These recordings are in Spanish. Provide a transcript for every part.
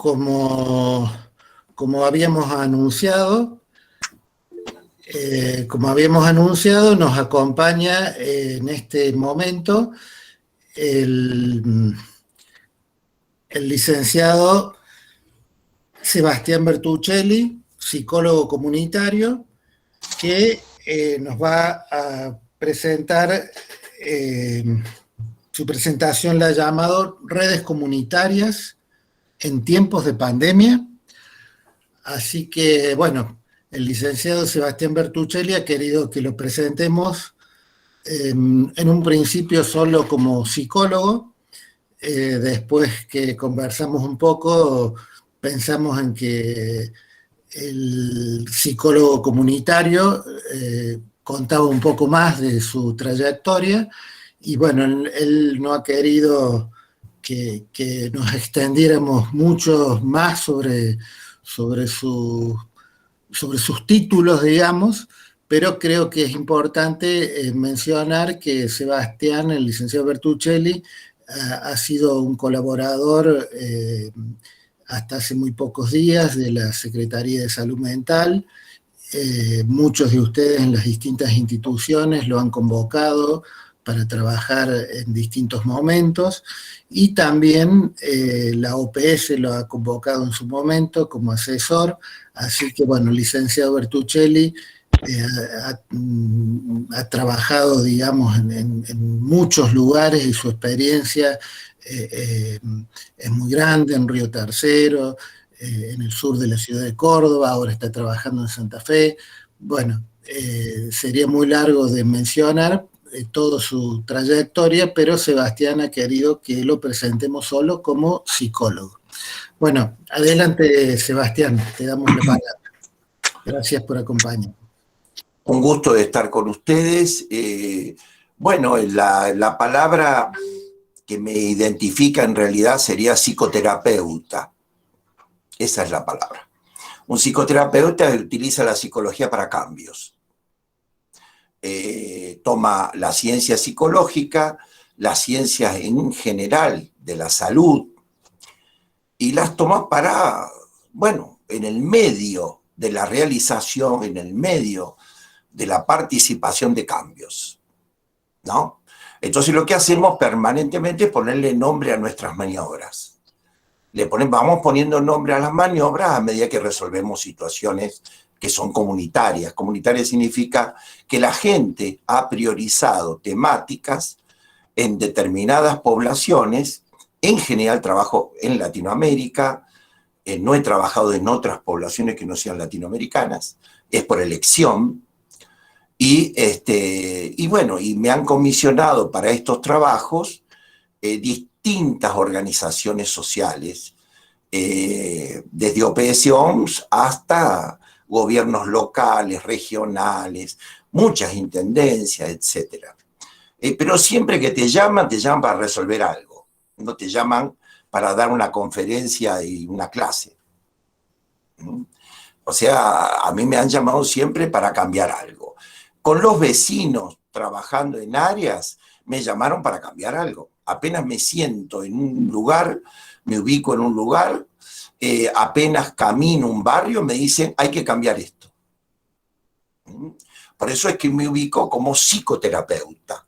como, como habíamos anunciado, nos acompaña en este momento el, el licenciado Sebastián Bertuccelli, psicólogo comunitario, que nos va a presentar su presentación, la ha llamado Redes Comunitarias en tiempos de pandemia. Así que, bueno, el licenciado Sebastián Bertuccelli ha querido que lo presentemos en un principio solo como psicólogo. Después que conversamos un poco, pensamos en que el psicólogo comunitario contaba un poco más de su trayectoria y bueno, él no ha querido que nos extendiéramos mucho más sobre, su, sobre sus títulos, digamos, pero creo que es importante mencionar que Sebastián, el licenciado Bertuccelli, ha sido un colaborador hasta hace muy pocos días de la Secretaría de Salud Mental. Muchos de ustedes en las distintas instituciones lo han convocado para trabajar en distintos momentos y también la OPS lo ha convocado en su momento como asesor, así que bueno, el licenciado Bertuccelli ha trabajado, digamos, en muchos lugares y su experiencia es muy grande, en Río Tercero, en el sur de la ciudad de Córdoba, ahora está trabajando en Santa Fe. Bueno, sería muy largo de mencionar toda su trayectoria, pero Sebastián ha querido que lo presentemos solo como psicólogo. Bueno, adelante Sebastián, te damos la palabra. Gracias por acompañarnos. Un gusto de estar con ustedes. Bueno, la palabra que me identifica en realidad sería psicoterapeuta. Esa es la palabra. Un psicoterapeuta utiliza la psicología para cambios. Toma la ciencia psicológica, las ciencias en general de la salud, y las toma para, bueno, en el medio de la realización, en el medio de la participación de cambios, ¿no? Entonces lo que hacemos permanentemente es ponerle nombre a nuestras maniobras. Vamos poniendo nombre a las maniobras a medida que resolvemos situaciones que son comunitarias. Comunitaria significa que la gente ha priorizado temáticas en determinadas poblaciones. En general trabajo en Latinoamérica, no he trabajado en otras poblaciones que no sean latinoamericanas, es por elección. Y bueno, y me han comisionado para estos trabajos distintas organizaciones sociales, desde OPS-OMS hasta gobiernos locales, regionales, muchas intendencias, etc. Pero siempre que te llaman para resolver algo, no te llaman para dar una conferencia y una clase. O sea, a mí me han llamado siempre para cambiar algo. Con los vecinos trabajando en áreas, me llamaron para cambiar algo. Apenas me siento en un lugar, me ubico en un lugar, apenas camino un barrio, me dicen, hay que cambiar esto. Por eso es que me ubico como psicoterapeuta.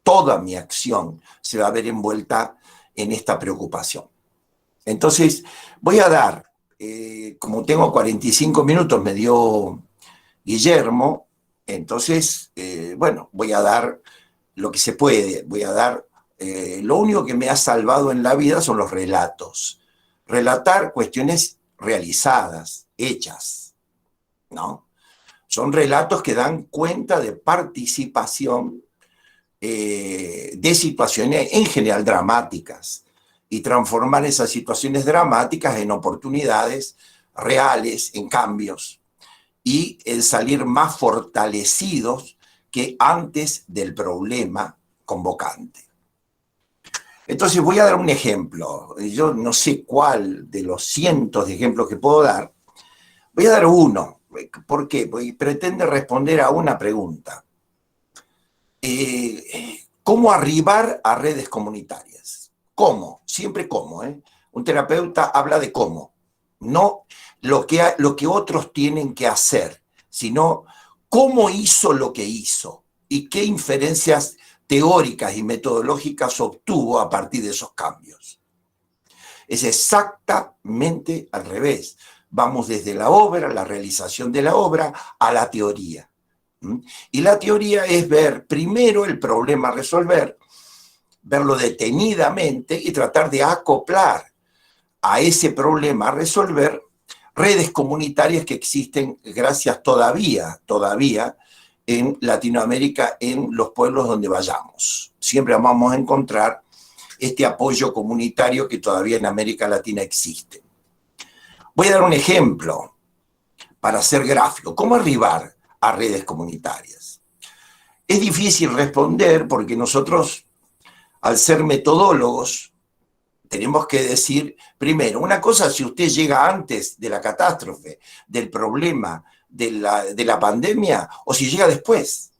Toda mi acción se va a ver envuelta en esta preocupación. Entonces, voy a dar, como tengo 45 minutos, me dio Guillermo, entonces, bueno, voy a dar lo que se puede, voy a dar, lo único que me ha salvado en la vida son los relatos. Relatar cuestiones realizadas, hechas, ¿no? Son relatos que dan cuenta de participación de situaciones en general dramáticas y transformar esas situaciones dramáticas en oportunidades reales, en cambios, y el salir más fortalecidos que antes del problema convocante. Entonces voy a dar un ejemplo. Yo no sé cuál de los cientos de ejemplos que puedo dar. Voy a dar uno. ¿Por qué? Porque pretende responder a una pregunta. ¿Cómo arribar a redes comunitarias? ¿Cómo? Siempre cómo, ¿eh? Un terapeuta habla de cómo. no lo que otros tienen que hacer, sino cómo hizo lo que hizo y qué inferencias teóricas y metodológicas obtuvo a partir de esos cambios. Es exactamente al revés. Vamos desde la obra, la realización de la obra, a la teoría. Y la teoría es ver primero el problema a resolver, verlo detenidamente y tratar de acoplar a ese problema a resolver redes comunitarias que existen gracias todavía en Latinoamérica, en los pueblos donde vayamos. Siempre vamos a encontrar este apoyo comunitario que todavía en América Latina existe. Voy a dar un ejemplo para ser gráfico. ¿Cómo arribar a redes comunitarias? Es difícil responder porque nosotros, al ser metodólogos, tenemos que decir, primero, una cosa si usted llega antes de la catástrofe, del problema, de la pandemia, o si llega después.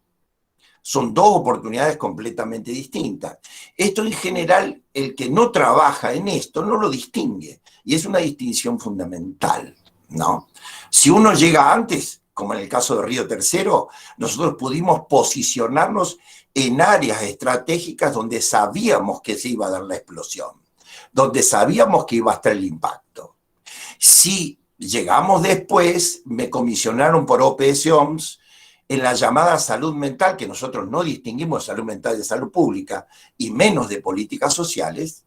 Son dos oportunidades completamente distintas. Esto en general, el que no trabaja en esto no lo distingue, y es una distinción fundamental, ¿no? Si uno llega antes, como en el caso de Río Tercero, nosotros pudimos posicionarnos en áreas estratégicas donde sabíamos que se iba a dar la explosión, donde sabíamos que iba a estar el impacto. Si llegamos después, me comisionaron por OPS-OMS en la llamada salud mental, que nosotros no distinguimos salud mental de salud pública y menos de políticas sociales.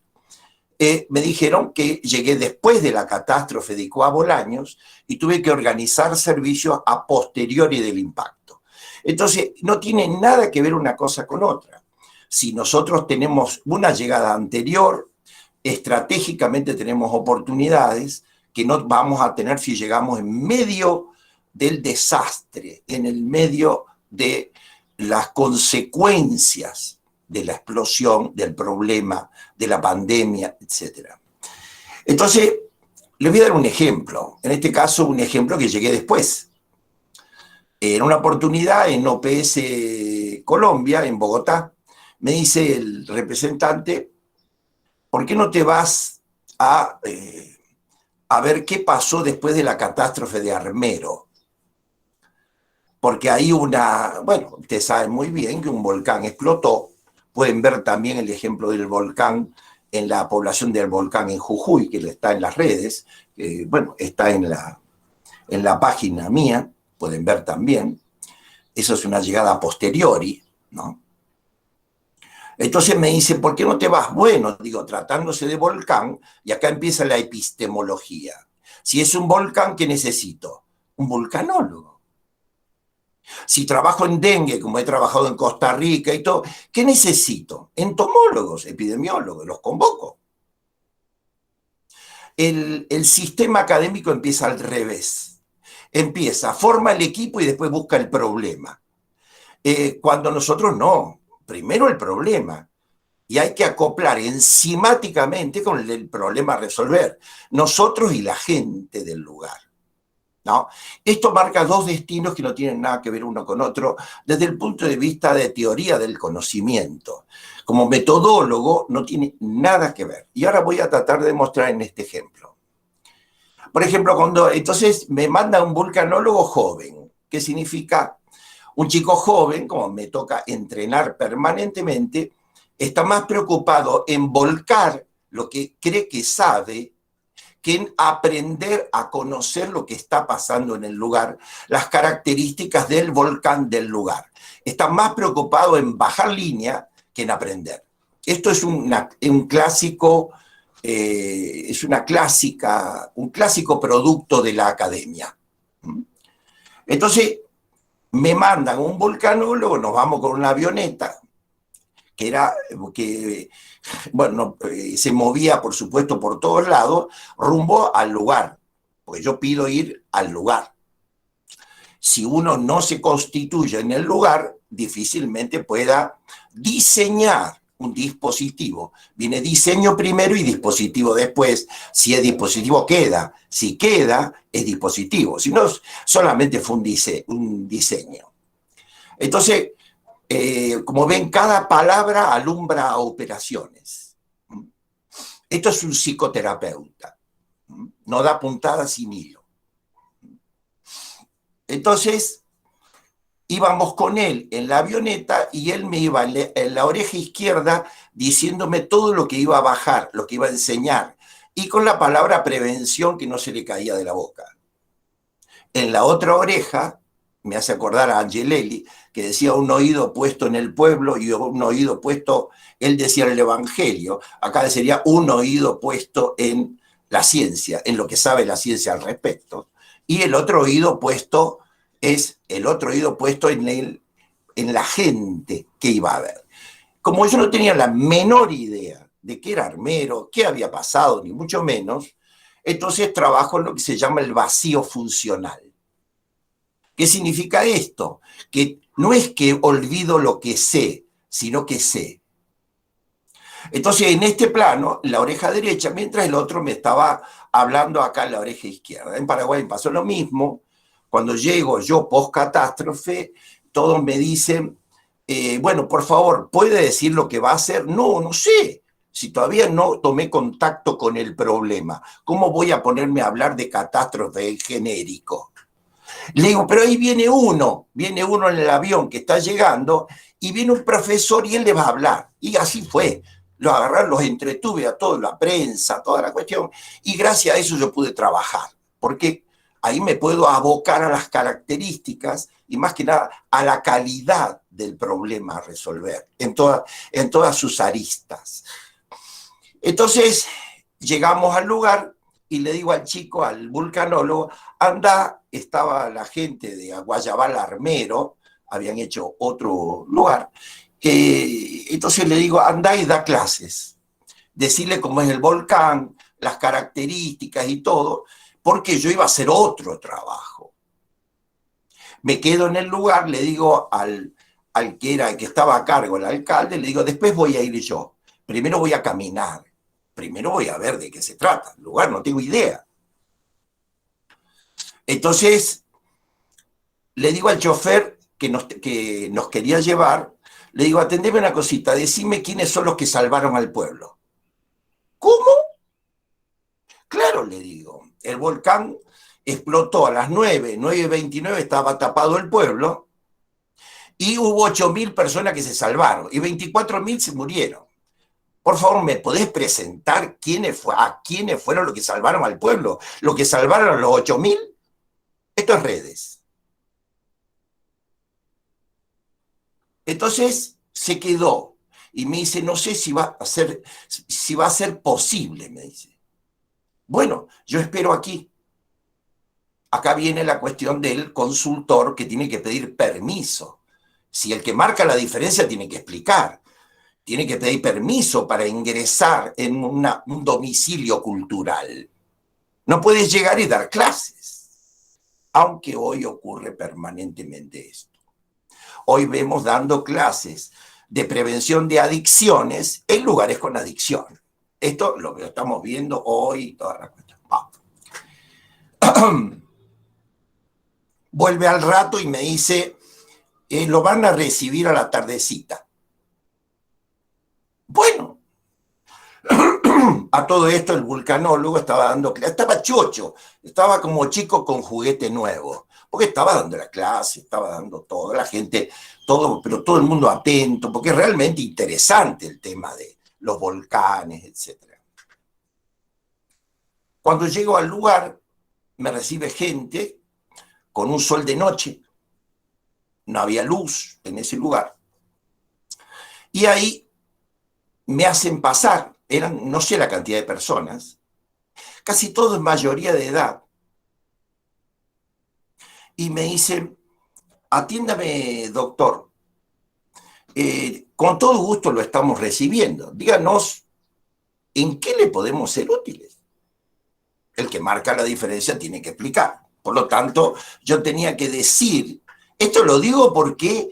Me dijeron que llegué después de la catástrofe de Icuá Bolaños y tuve que organizar servicios a posteriori del impacto. Entonces, no tiene nada que ver una cosa con otra. Si nosotros tenemos una llegada anterior, estratégicamente tenemos oportunidades que no vamos a tener si llegamos en medio del desastre, en el medio de las consecuencias de la explosión, del problema, de la pandemia, etc. Entonces, les voy a dar un ejemplo. En este caso, un ejemplo que llegué después. En una oportunidad en OPS Colombia, en Bogotá, me dice el representante, ¿por qué no te vas a ver qué pasó después de la catástrofe de Armero? Porque hay bueno, ustedes saben muy bien que un volcán explotó. Pueden ver también el ejemplo del volcán en la población del volcán en Jujuy, que está en las redes, bueno, está en la página mía, pueden ver también. Eso es una llegada a posteriori, ¿no? Entonces me dice, ¿por qué no te vas? Bueno, digo, tratándose de volcán, y acá empieza la epistemología. Si es un volcán, ¿qué necesito? Un vulcanólogo. Si trabajo en dengue, como he trabajado en Costa Rica y todo, ¿qué necesito? Entomólogos, epidemiólogos, los convoco. El sistema académico empieza al revés. Empieza, forma el equipo y después busca el problema. Cuando nosotros no, primero el problema. Y hay que acoplar enzimáticamente con el problema a resolver. Nosotros y la gente del lugar, ¿no? Esto marca dos destinos que no tienen nada que ver uno con otro desde el punto de vista de teoría del conocimiento. Como metodólogo no tiene nada que ver. Y ahora voy a tratar de mostrar en este ejemplo. Por ejemplo, entonces me manda un vulcanólogo joven, que significa un chico joven, como me toca entrenar permanentemente, está más preocupado en volcar lo que cree que sabe que en aprender a conocer lo que está pasando en el lugar, las características del volcán del lugar. Está más preocupado en bajar línea que en aprender. Esto es un clásico, un clásico producto de la academia. Entonces, me mandan un vulcanólogo, nos vamos con una avioneta, bueno, se movía, por supuesto, por todos lados, rumbo al lugar, porque yo pido ir al lugar. Si uno no se constituye en el lugar, difícilmente pueda diseñar un dispositivo. Viene diseño primero y dispositivo después. Si es dispositivo, queda. Si queda, es dispositivo. Si no, solamente fue un diseño. Entonces, como ven, cada palabra alumbra operaciones. Esto es un psicoterapeuta. no da puntada sin hilo. Entonces, íbamos con él en la avioneta y él me iba en la oreja izquierda diciéndome todo lo que iba a bajar, lo que iba a enseñar, y con la palabra prevención que no se le caía de la boca. En la otra oreja, me hace acordar a Angelelli, que decía un oído puesto en el pueblo y un oído puesto, él decía en el Evangelio, acá sería un oído puesto en la ciencia, en lo que sabe la ciencia al respecto, y el otro oído puesto es el otro oído puesto en la gente que iba a ver. Como yo no tenía la menor idea de qué era armero, qué había pasado, ni mucho menos, entonces trabajo en lo que se llama el vacío funcional. ¿Qué significa esto? Que no es que olvido lo que sé, sino que sé. Entonces, en este plano, la oreja derecha, mientras el otro me estaba hablando acá en la oreja izquierda. En Paraguay me pasó lo mismo. Cuando llego yo post-catástrofe, todos me dicen, bueno, por favor, ¿puede decir lo que va a hacer? No, no sé. Si todavía no tomé contacto con el problema, ¿cómo voy a ponerme a hablar de catástrofe en genérico? Le digo, pero ahí viene uno en el avión que está llegando y viene un profesor y él le va a hablar. Y así fue. Los agarraron, los entretuve a toda la prensa, toda la cuestión. Y gracias a eso yo pude trabajar. Porque ahí me puedo abocar a las características y más que nada a la calidad del problema a resolver en todas sus aristas. Entonces llegamos al lugar y le digo al chico, al vulcanólogo, anda, estaba la gente de Guayabal Armero, habían hecho otro lugar, entonces le digo, anda y da clases, decirle cómo es el volcán, las características y todo, porque yo iba a hacer otro trabajo. Me quedo en el lugar, le digo al que estaba a cargo, el alcalde, le digo, después voy a ir yo, primero voy a caminar, primero voy a ver de qué se trata, el lugar no tengo idea. Entonces, le digo al chofer que nos quería llevar, le digo, atendeme una cosita, decime quiénes son los que salvaron al pueblo. ¿Cómo? Claro, le digo, el volcán explotó a las 9:29 estaba tapado el pueblo, y hubo 8.000 personas que se salvaron, y 24.000 se murieron. Por favor, ¿me podés presentar a quiénes fueron los que salvaron al pueblo? ¿Los que salvaron a los 8.000? Esto es redes. Entonces se quedó y me dice, no sé si va a ser posible, me dice. Bueno, yo espero aquí. Acá viene la cuestión del consultor que tiene que pedir permiso. Si el que marca la diferencia tiene que explicar, tiene que pedir permiso para ingresar en un domicilio cultural. No puedes llegar y dar clases, aunque hoy ocurre permanentemente esto. Hoy vemos dando clases de prevención de adicciones en lugares con adicción. Esto lo estamos viendo hoy, toda la cuestión. Vuelve al rato y me dice, lo van a recibir a la tardecita. Bueno, a todo esto el vulcanólogo estaba dando clase, estaba chocho, estaba como chico con juguete nuevo, porque estaba dando la clase, estaba dando todo, la gente, pero todo el mundo atento, porque es realmente interesante el tema de los volcanes, etc. Cuando llego al lugar, me recibe gente con un sol de noche, no había luz en ese lugar, y ahí me hacen pasar, eran no sé la cantidad de personas, casi todos mayoría de edad, y me dicen, atiéndame, doctor, con todo gusto lo estamos recibiendo, díganos en qué le podemos ser útiles. El que marca la diferencia tiene que explicar. Por lo tanto, yo tenía que decir, esto lo digo porque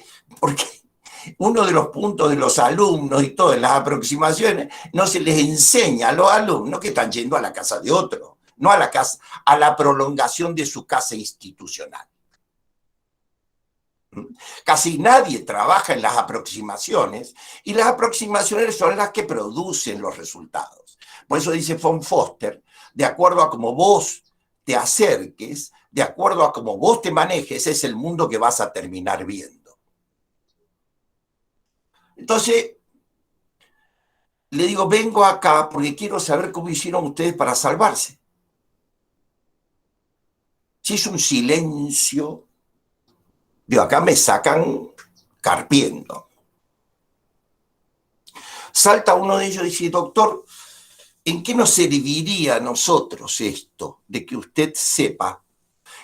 uno de los puntos de los alumnos y todas las aproximaciones, no se les enseña a los alumnos que están yendo a la casa de otro, no a la casa, a la prolongación de su casa institucional. Casi nadie trabaja en las aproximaciones y las aproximaciones son las que producen los resultados. Por eso dice von Foster, de acuerdo a cómo vos te acerques, de acuerdo a cómo vos te manejes, es el mundo que vas a terminar viendo. Entonces, le digo, vengo acá porque quiero saber cómo hicieron ustedes para salvarse. Si es un silencio, digo, acá me sacan carpiendo. Salta uno de ellos y dice, doctor, ¿en qué nos serviría a nosotros esto de que usted sepa?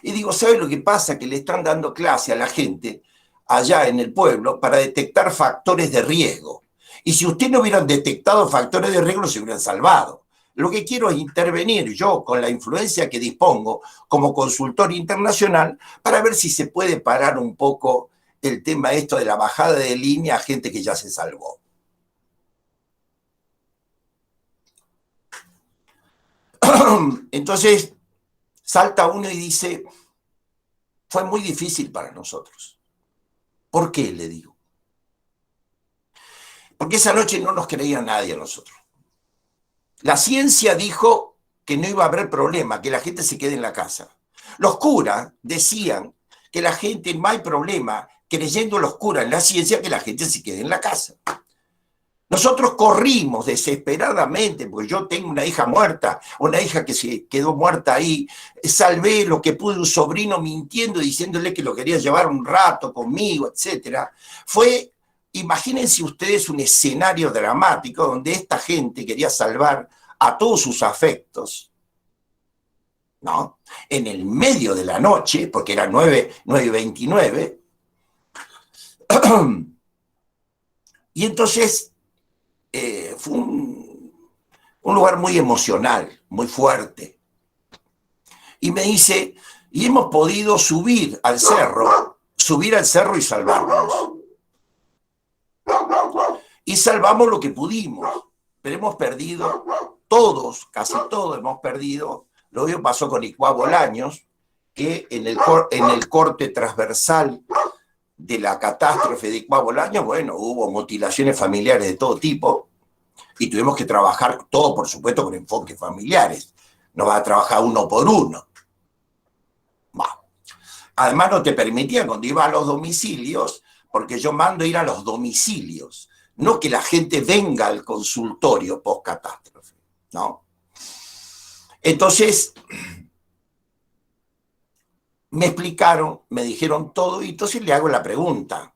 Y digo, ¿sabe lo que pasa? Que le están dando clase a la gente allá en el pueblo para detectar factores de riesgo. Y si usted no hubieran detectado factores de riesgo, no se hubieran salvado. Lo que quiero es intervenir yo con la influencia que dispongo como consultor internacional para ver si se puede parar un poco el tema esto de la bajada de línea a gente que ya se salvó. Entonces, salta uno y dice, fue muy difícil para nosotros. ¿Por qué? Le digo. Porque esa noche no nos creía nadie a nosotros. La ciencia dijo que no iba a haber problema, que la gente se quede en la casa. Los curas decían que la gente no hay problema, creyendo los curas en la ciencia, que la gente se quede en la casa. Nosotros corrimos desesperadamente, porque yo tengo una hija muerta, una hija que se quedó muerta ahí, salvé lo que pude, un sobrino mintiendo, diciéndole que lo quería llevar un rato conmigo, etc. Imagínense ustedes un escenario dramático donde esta gente quería salvar a todos sus afectos, ¿no? En el medio de la noche, porque era 9:29, y entonces fue un lugar muy emocional, muy fuerte. Y me dice, y hemos podido subir al cerro y salvarnos. Y salvamos lo que pudimos, pero hemos perdido todos, casi todos hemos perdido. Lo mismo pasó con Icuá Bolaños, que en el corte transversal de la catástrofe de Icuá Bolaños, bueno, hubo mutilaciones familiares de todo tipo y tuvimos que trabajar todo, por supuesto, con enfoques familiares. No vas a trabajar uno por uno. Bueno. Además, no te permitían cuando iba a los domicilios, porque yo mando ir a los domicilios, no que la gente venga al consultorio post-catástrofe, ¿no? Entonces, me explicaron, me dijeron todo, y entonces le hago la pregunta,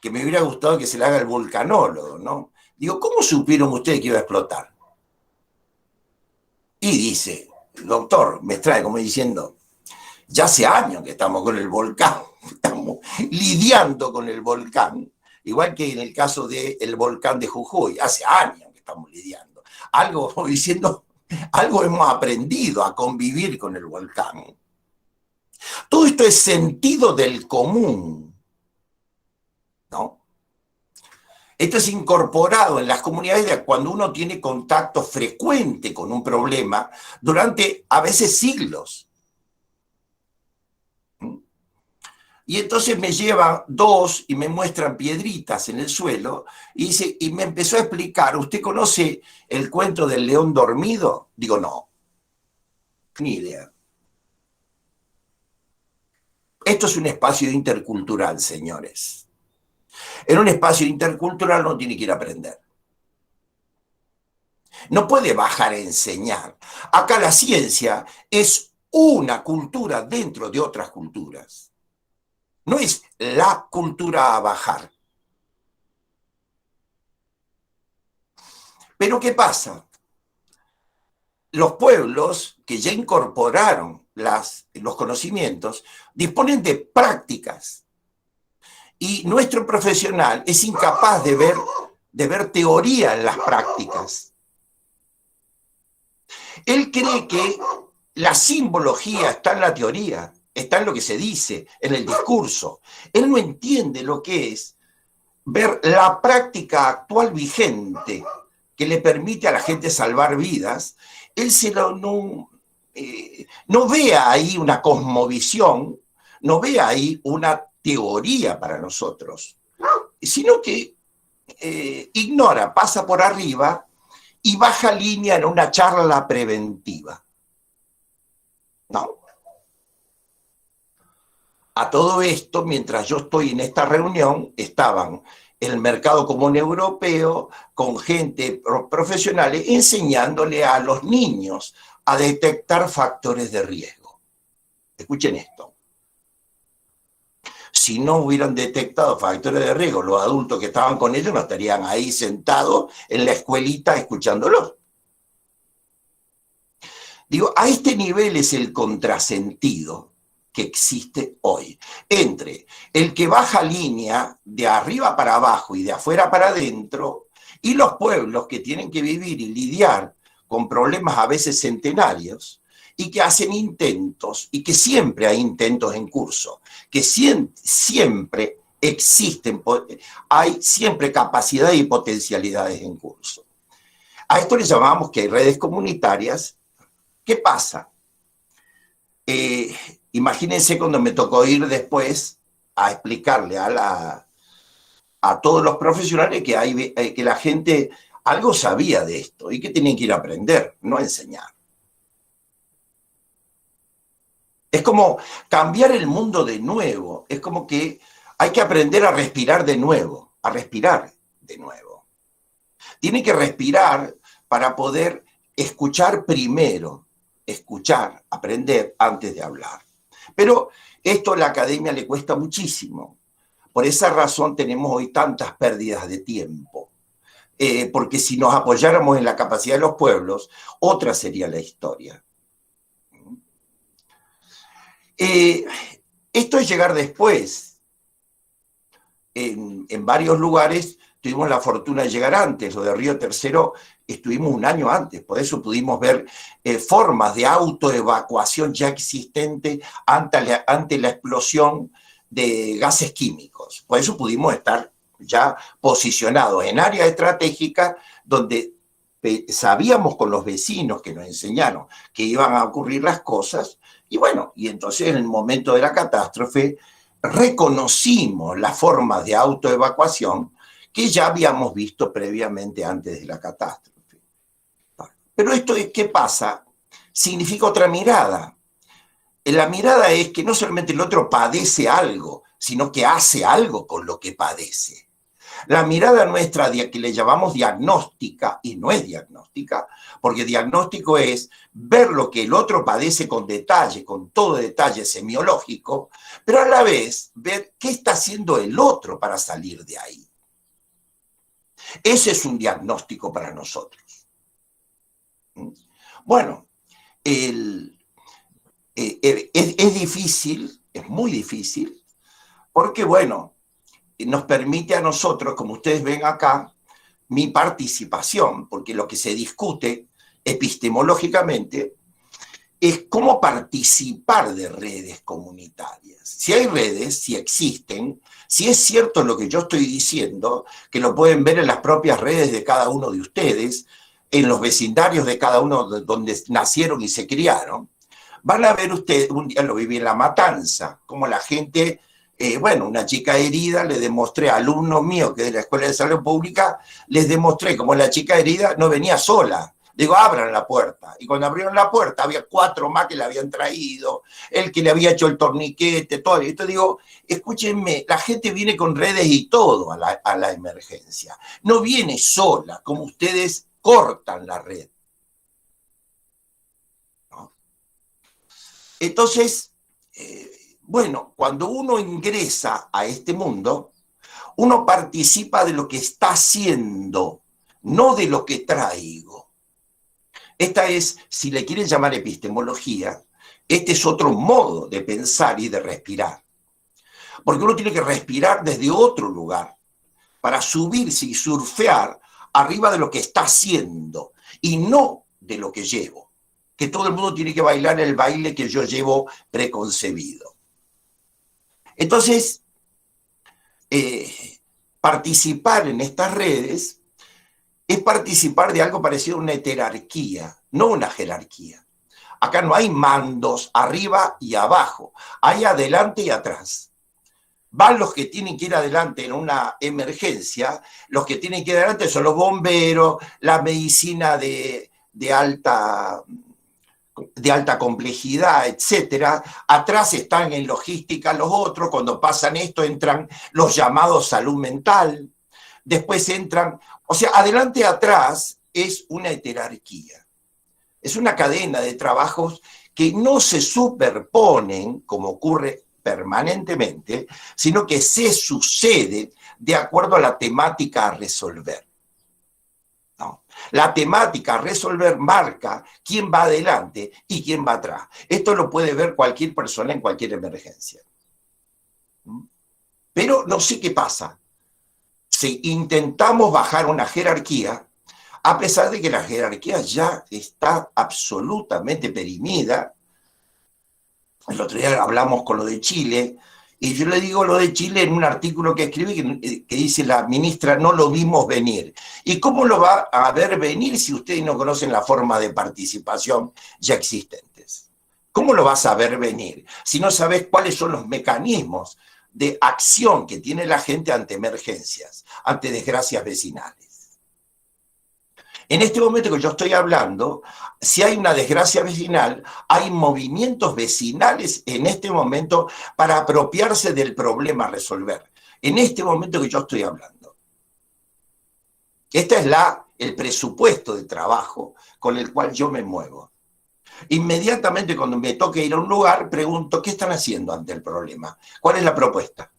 que me hubiera gustado que se le haga el vulcanólogo, ¿no? Digo, ¿cómo supieron ustedes que iba a explotar? Y dice, doctor, me trae como diciendo, ya hace años que estamos con el volcán, estamos lidiando con el volcán, igual que en el caso del volcán de Jujuy, hace años que estamos lidiando. Algo hemos aprendido a convivir con el volcán. Todo esto es sentido del común, ¿no? Esto es incorporado en las comunidades de cuando uno tiene contacto frecuente con un problema durante a veces siglos. Y entonces me llevan dos y me muestran piedritas en el suelo y me empezó a explicar, ¿usted conoce el cuento del león dormido? Digo, no, ni idea. Esto es un espacio intercultural, señores. En un espacio intercultural uno tiene que ir a aprender. No puede bajar a enseñar. Acá la ciencia es una cultura dentro de otras culturas. No es la cultura a bajar. Pero ¿qué pasa? Los pueblos que ya incorporaron los conocimientos disponen de prácticas. Y nuestro profesional es incapaz de ver teoría en las prácticas. Él cree que la simbología está en la teoría, está en lo que se dice, en el discurso. Él no entiende lo que es ver la práctica actual vigente que le permite a la gente salvar vidas. Él no ve ahí una cosmovisión, no ve ahí una teoría para nosotros, sino que ignora, pasa por arriba y baja línea en una charla preventiva. ¿No? A todo esto, mientras yo estoy en esta reunión, estaban el mercado común europeo con gente profesionales enseñándole a los niños a detectar factores de riesgo. Escuchen esto. Si no hubieran detectado factores de riesgo, los adultos que estaban con ellos no estarían ahí sentados en la escuelita escuchándolos. Digo, a este nivel es el contrasentido que existe hoy, entre el que baja línea de arriba para abajo y de afuera para adentro, y los pueblos que tienen que vivir y lidiar con problemas a veces centenarios, y que hacen intentos, y que siempre hay intentos en curso, que siempre existen, hay siempre capacidad y potencialidades en curso. A esto le llamamos que hay redes comunitarias. ¿Qué pasa? Imagínense cuando me tocó ir después a explicarle a todos los profesionales que la gente algo sabía de esto y que tenían que ir a aprender, no a enseñar. Es como cambiar el mundo de nuevo, es como que hay que aprender a respirar de nuevo, a respirar de nuevo. Tiene que respirar para poder escuchar primero, escuchar, aprender antes de hablar. Pero esto a la academia le cuesta muchísimo. Por esa razón tenemos hoy tantas pérdidas de tiempo. Porque si nos apoyáramos en la capacidad de los pueblos, otra sería la historia. Esto es llegar después. En varios lugares tuvimos la fortuna de llegar antes. Lo de Río Tercero estuvimos un año antes. Por eso pudimos ver formas de autoevacuación ya existente ante la explosión de gases químicos. Por eso pudimos estar ya posicionados en áreas estratégicas donde sabíamos con los vecinos que nos enseñaron que iban a ocurrir las cosas. Y bueno, y entonces en el momento de la catástrofe reconocimos las formas de autoevacuación que ya habíamos visto previamente antes de la catástrofe. Pero esto, ¿qué pasa? Significa otra mirada. La mirada es que no solamente el otro padece algo, sino que hace algo con lo que padece. La mirada nuestra, que le llamamos diagnóstica, y no es diagnóstica, porque diagnóstico es ver lo que el otro padece con detalle, con todo detalle semiológico, pero a la vez ver qué está haciendo el otro para salir de ahí. Ese es un diagnóstico para nosotros. Bueno, es difícil, es muy difícil, porque bueno, nos permite a nosotros, como ustedes ven acá, mi participación, porque lo que se discute epistemológicamente es cómo participar de redes comunitarias. Si hay redes, si existen, si es cierto lo que yo estoy diciendo, que lo pueden ver en las propias redes de cada uno de ustedes, en los vecindarios de cada uno donde nacieron y se criaron, van a ver ustedes, un día lo viví en La Matanza, como la gente, bueno, una chica herida, le demostré a alumnos míos que de la Escuela de Salud Pública, les demostré cómo la chica herida no venía sola. Digo, abran la puerta. Y cuando abrieron la puerta, había 4 más que le habían traído, el que le había hecho el torniquete, todo. Y esto digo, escúchenme, la gente viene con redes y todo a la emergencia. No viene sola, como ustedes cortan la red. ¿No? Entonces, bueno, cuando uno ingresa a este mundo, uno participa de lo que está haciendo, no de lo que traigo. Esta es, si le quieren llamar epistemología, este es otro modo de pensar y de respirar. Porque uno tiene que respirar desde otro lugar para subirse y surfear arriba de lo que está haciendo y no de lo que llevo. Que todo el mundo tiene que bailar el baile que yo llevo preconcebido. Entonces, participar en estas redes es participar de algo parecido a una heterarquía, no una jerarquía. Acá no hay mandos arriba y abajo, hay adelante y atrás. van los que tienen que ir adelante en una emergencia, los que tienen que ir adelante son los bomberos, la medicina de alta complejidad, etcétera. Atrás están en logística los otros, cuando pasan esto entran los llamados salud mental, después entran, o sea, adelante y atrás es una jerarquía, es una cadena de trabajos que no se superponen, como ocurre permanentemente, sino que se sucede de acuerdo a la temática a resolver. ¿No? La temática a resolver marca quién va adelante y quién va atrás. Esto lo puede ver cualquier persona en cualquier emergencia. Pero no sé qué pasa. Si intentamos bajar una jerarquía, a pesar de que la jerarquía ya está absolutamente perimida. El otro día hablamos con lo de Chile, y yo le digo lo de Chile en un artículo que escribí que dice la ministra, no lo vimos venir. ¿Y cómo lo va a ver venir si ustedes no conocen la forma de participación ya existentes? ¿Cómo lo vas a ver venir si no sabes cuáles son los mecanismos de acción que tiene la gente ante emergencias, ante desgracias vecinales? En este momento que yo estoy hablando, si hay una desgracia vecinal, hay movimientos vecinales en este momento para apropiarse del problema a resolver. En este momento que yo estoy hablando. Este es el presupuesto de trabajo con el cual yo me muevo. Inmediatamente cuando me toque ir a un lugar, pregunto, ¿qué están haciendo ante el problema? ¿Cuál es la propuesta?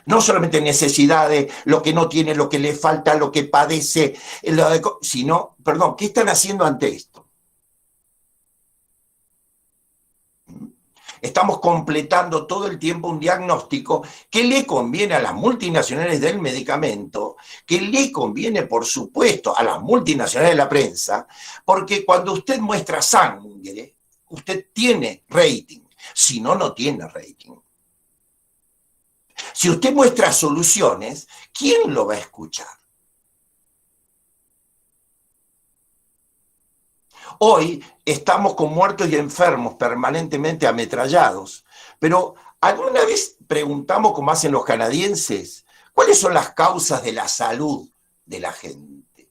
No solamente necesidades, lo que no tiene, lo que le falta, lo que padece, sino, perdón, ¿qué están haciendo ante esto? Estamos completando todo el tiempo un diagnóstico que le conviene a las multinacionales del medicamento, que le conviene, por supuesto, a las multinacionales de la prensa, porque cuando usted muestra sangre, usted tiene rating, si no, no tiene rating. Si usted muestra soluciones, ¿quién lo va a escuchar? Hoy estamos con muertos y enfermos permanentemente ametrallados, pero ¿alguna vez preguntamos, como hacen los canadienses, cuáles son las causas de la salud de la gente?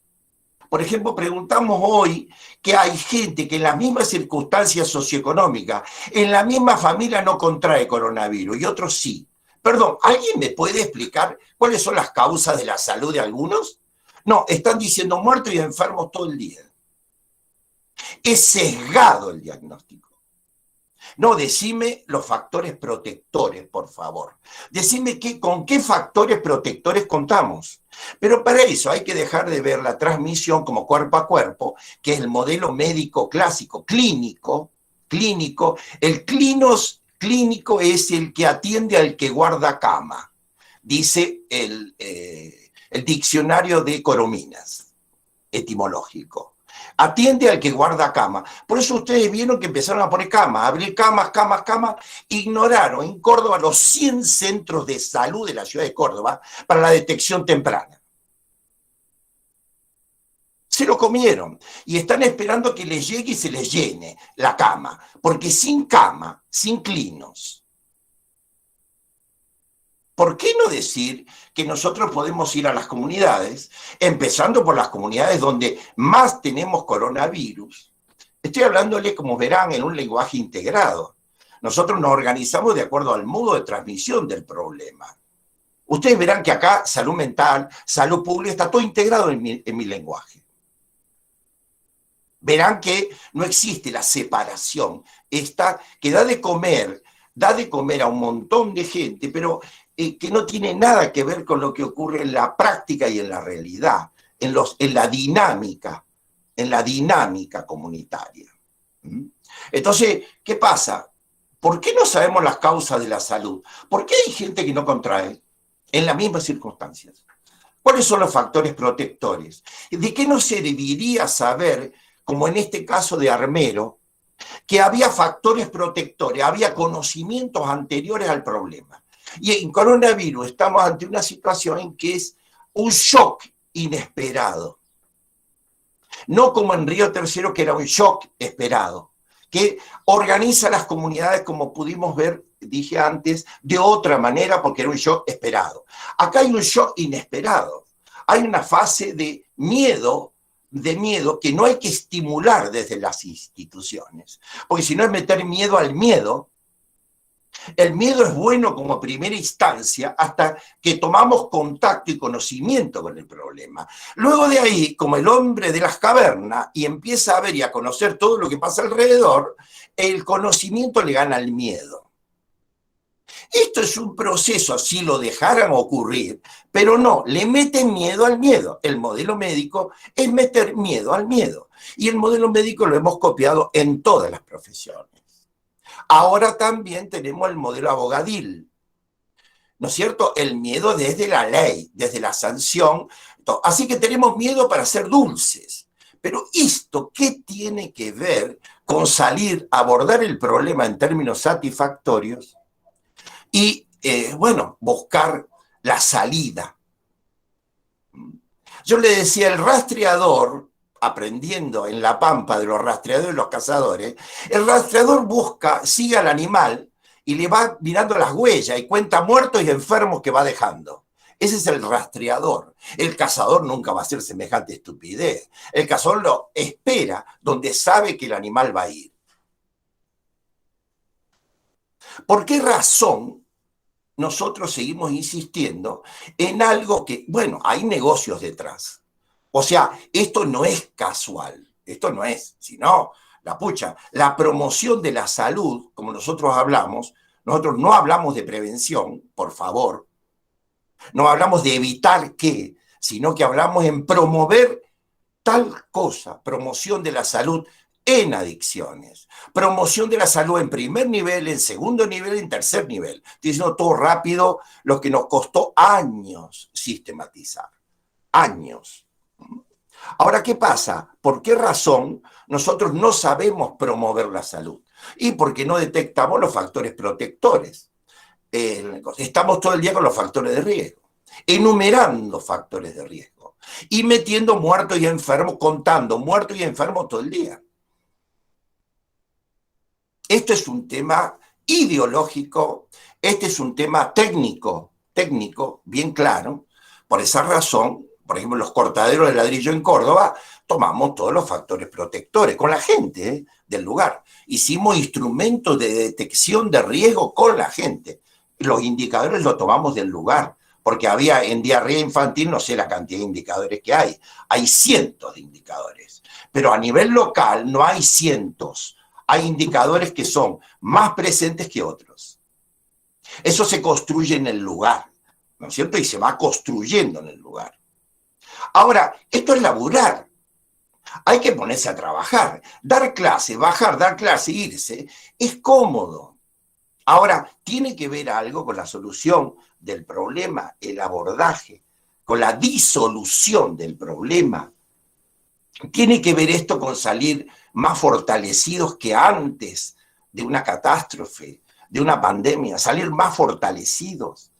Por ejemplo, preguntamos hoy que hay gente que en las mismas circunstancias socioeconómicas, en la misma familia no contrae coronavirus y otros sí. Perdón, ¿alguien me puede explicar cuáles son las causas de la salud de algunos? No, están diciendo muertos y enfermos todo el día. Es sesgado el diagnóstico. No, decime los factores protectores, por favor. Decime con qué factores protectores contamos. Pero para eso hay que dejar de ver la transmisión como cuerpo a cuerpo, que es el modelo médico clásico, clínico. El clínico es el que atiende al que guarda cama, dice el diccionario de Corominas, etimológico. Atiende al que guarda cama. Por eso ustedes vieron que empezaron a poner camas, a abrir camas, ignoraron en Córdoba los 100 centros de salud de la ciudad de Córdoba para la detección temprana. Se lo comieron y están esperando que les llegue y se les llene la cama, porque sin cama, sin clinos. ¿Por qué no decir que nosotros podemos ir a las comunidades, empezando por las comunidades donde más tenemos coronavirus? Estoy hablándole, como verán, en un lenguaje integrado. Nosotros nos organizamos de acuerdo al modo de transmisión del problema. Ustedes verán que acá salud mental, salud pública, está todo integrado en mi lenguaje. Verán que no existe la separación, esta que da de comer a un montón de gente, pero que no tiene nada que ver con lo que ocurre en la práctica y en la realidad, en la dinámica comunitaria. Entonces, ¿qué pasa? ¿Por qué no sabemos las causas de la salud? ¿Por qué hay gente que no contrae en las mismas circunstancias? ¿Cuáles son los factores protectores? ¿De qué nos serviría saber, como en este caso de Armero, que había factores protectores, había conocimientos anteriores al problema? Y en coronavirus estamos ante una situación en que es un shock inesperado. No como en Río Tercero, que era un shock esperado, que organiza las comunidades, como pudimos ver dije antes, de otra manera porque era un shock esperado. Acá hay un shock inesperado. Hay una fase de miedo que no hay que estimular desde las instituciones, porque si no es meter miedo al miedo. El miedo es bueno como primera instancia hasta que tomamos contacto y conocimiento con el problema. Luego de ahí, como el hombre de las cavernas, y empieza a ver y a conocer todo lo que pasa alrededor, el conocimiento le gana al miedo. Esto es un proceso, si lo dejaran ocurrir, pero no, le meten miedo al miedo. El modelo médico es meter miedo al miedo. Y el modelo médico lo hemos copiado en todas las profesiones. Ahora también tenemos el modelo abogadil, ¿no es cierto? El miedo desde la ley, desde la sanción. Así que tenemos miedo para ser dulces. Pero esto, ¿qué tiene que ver con salir a abordar el problema en términos satisfactorios y, buscar la salida? Yo le decía, el rastreador, aprendiendo en la pampa de los rastreadores y los cazadores, el rastreador sigue al animal y le va mirando las huellas y cuenta muertos y enfermos que va dejando. Ese es el rastreador. El cazador nunca va a hacer semejante estupidez. El cazador lo espera donde sabe que el animal va a ir. ¿Por qué razón nosotros seguimos insistiendo en algo que, hay negocios detrás? O sea, esto no es casual, esto no es, sino, la promoción de la salud, como nosotros no hablamos de prevención, por favor, no hablamos de evitar qué, sino que hablamos en promover tal cosa, promoción de la salud en adicciones, promoción de la salud en primer nivel, en segundo nivel, en tercer nivel. Estoy diciendo todo rápido, lo que nos costó años sistematizar, años. Ahora, ¿qué pasa? ¿Por qué razón nosotros no sabemos promover la salud? Y porque no detectamos los factores protectores. Estamos todo el día con los factores de riesgo, enumerando factores de riesgo y metiendo muertos y enfermos, contando muertos y enfermos todo el día. Esto es un tema ideológico, este es un tema técnico, bien claro. Por esa razón, por ejemplo, los cortaderos de ladrillo en Córdoba, tomamos todos los factores protectores con la gente del lugar. Hicimos instrumentos de detección de riesgo con la gente. Los indicadores los tomamos del lugar, porque había en diarrea infantil, no sé la cantidad de indicadores que hay. Hay cientos de indicadores, pero a nivel local no hay cientos. Hay indicadores que son más presentes que otros. Eso se construye en el lugar, ¿no es cierto? Y se va construyendo en el lugar. Ahora, esto es laburar. Hay que ponerse a trabajar. Dar clase, bajar, dar clase, irse, es cómodo. Ahora, tiene que ver algo con la solución del problema, el abordaje, con la disolución del problema. Tiene que ver esto con salir más fortalecidos que antes de una catástrofe, de una pandemia, salir más fortalecidos.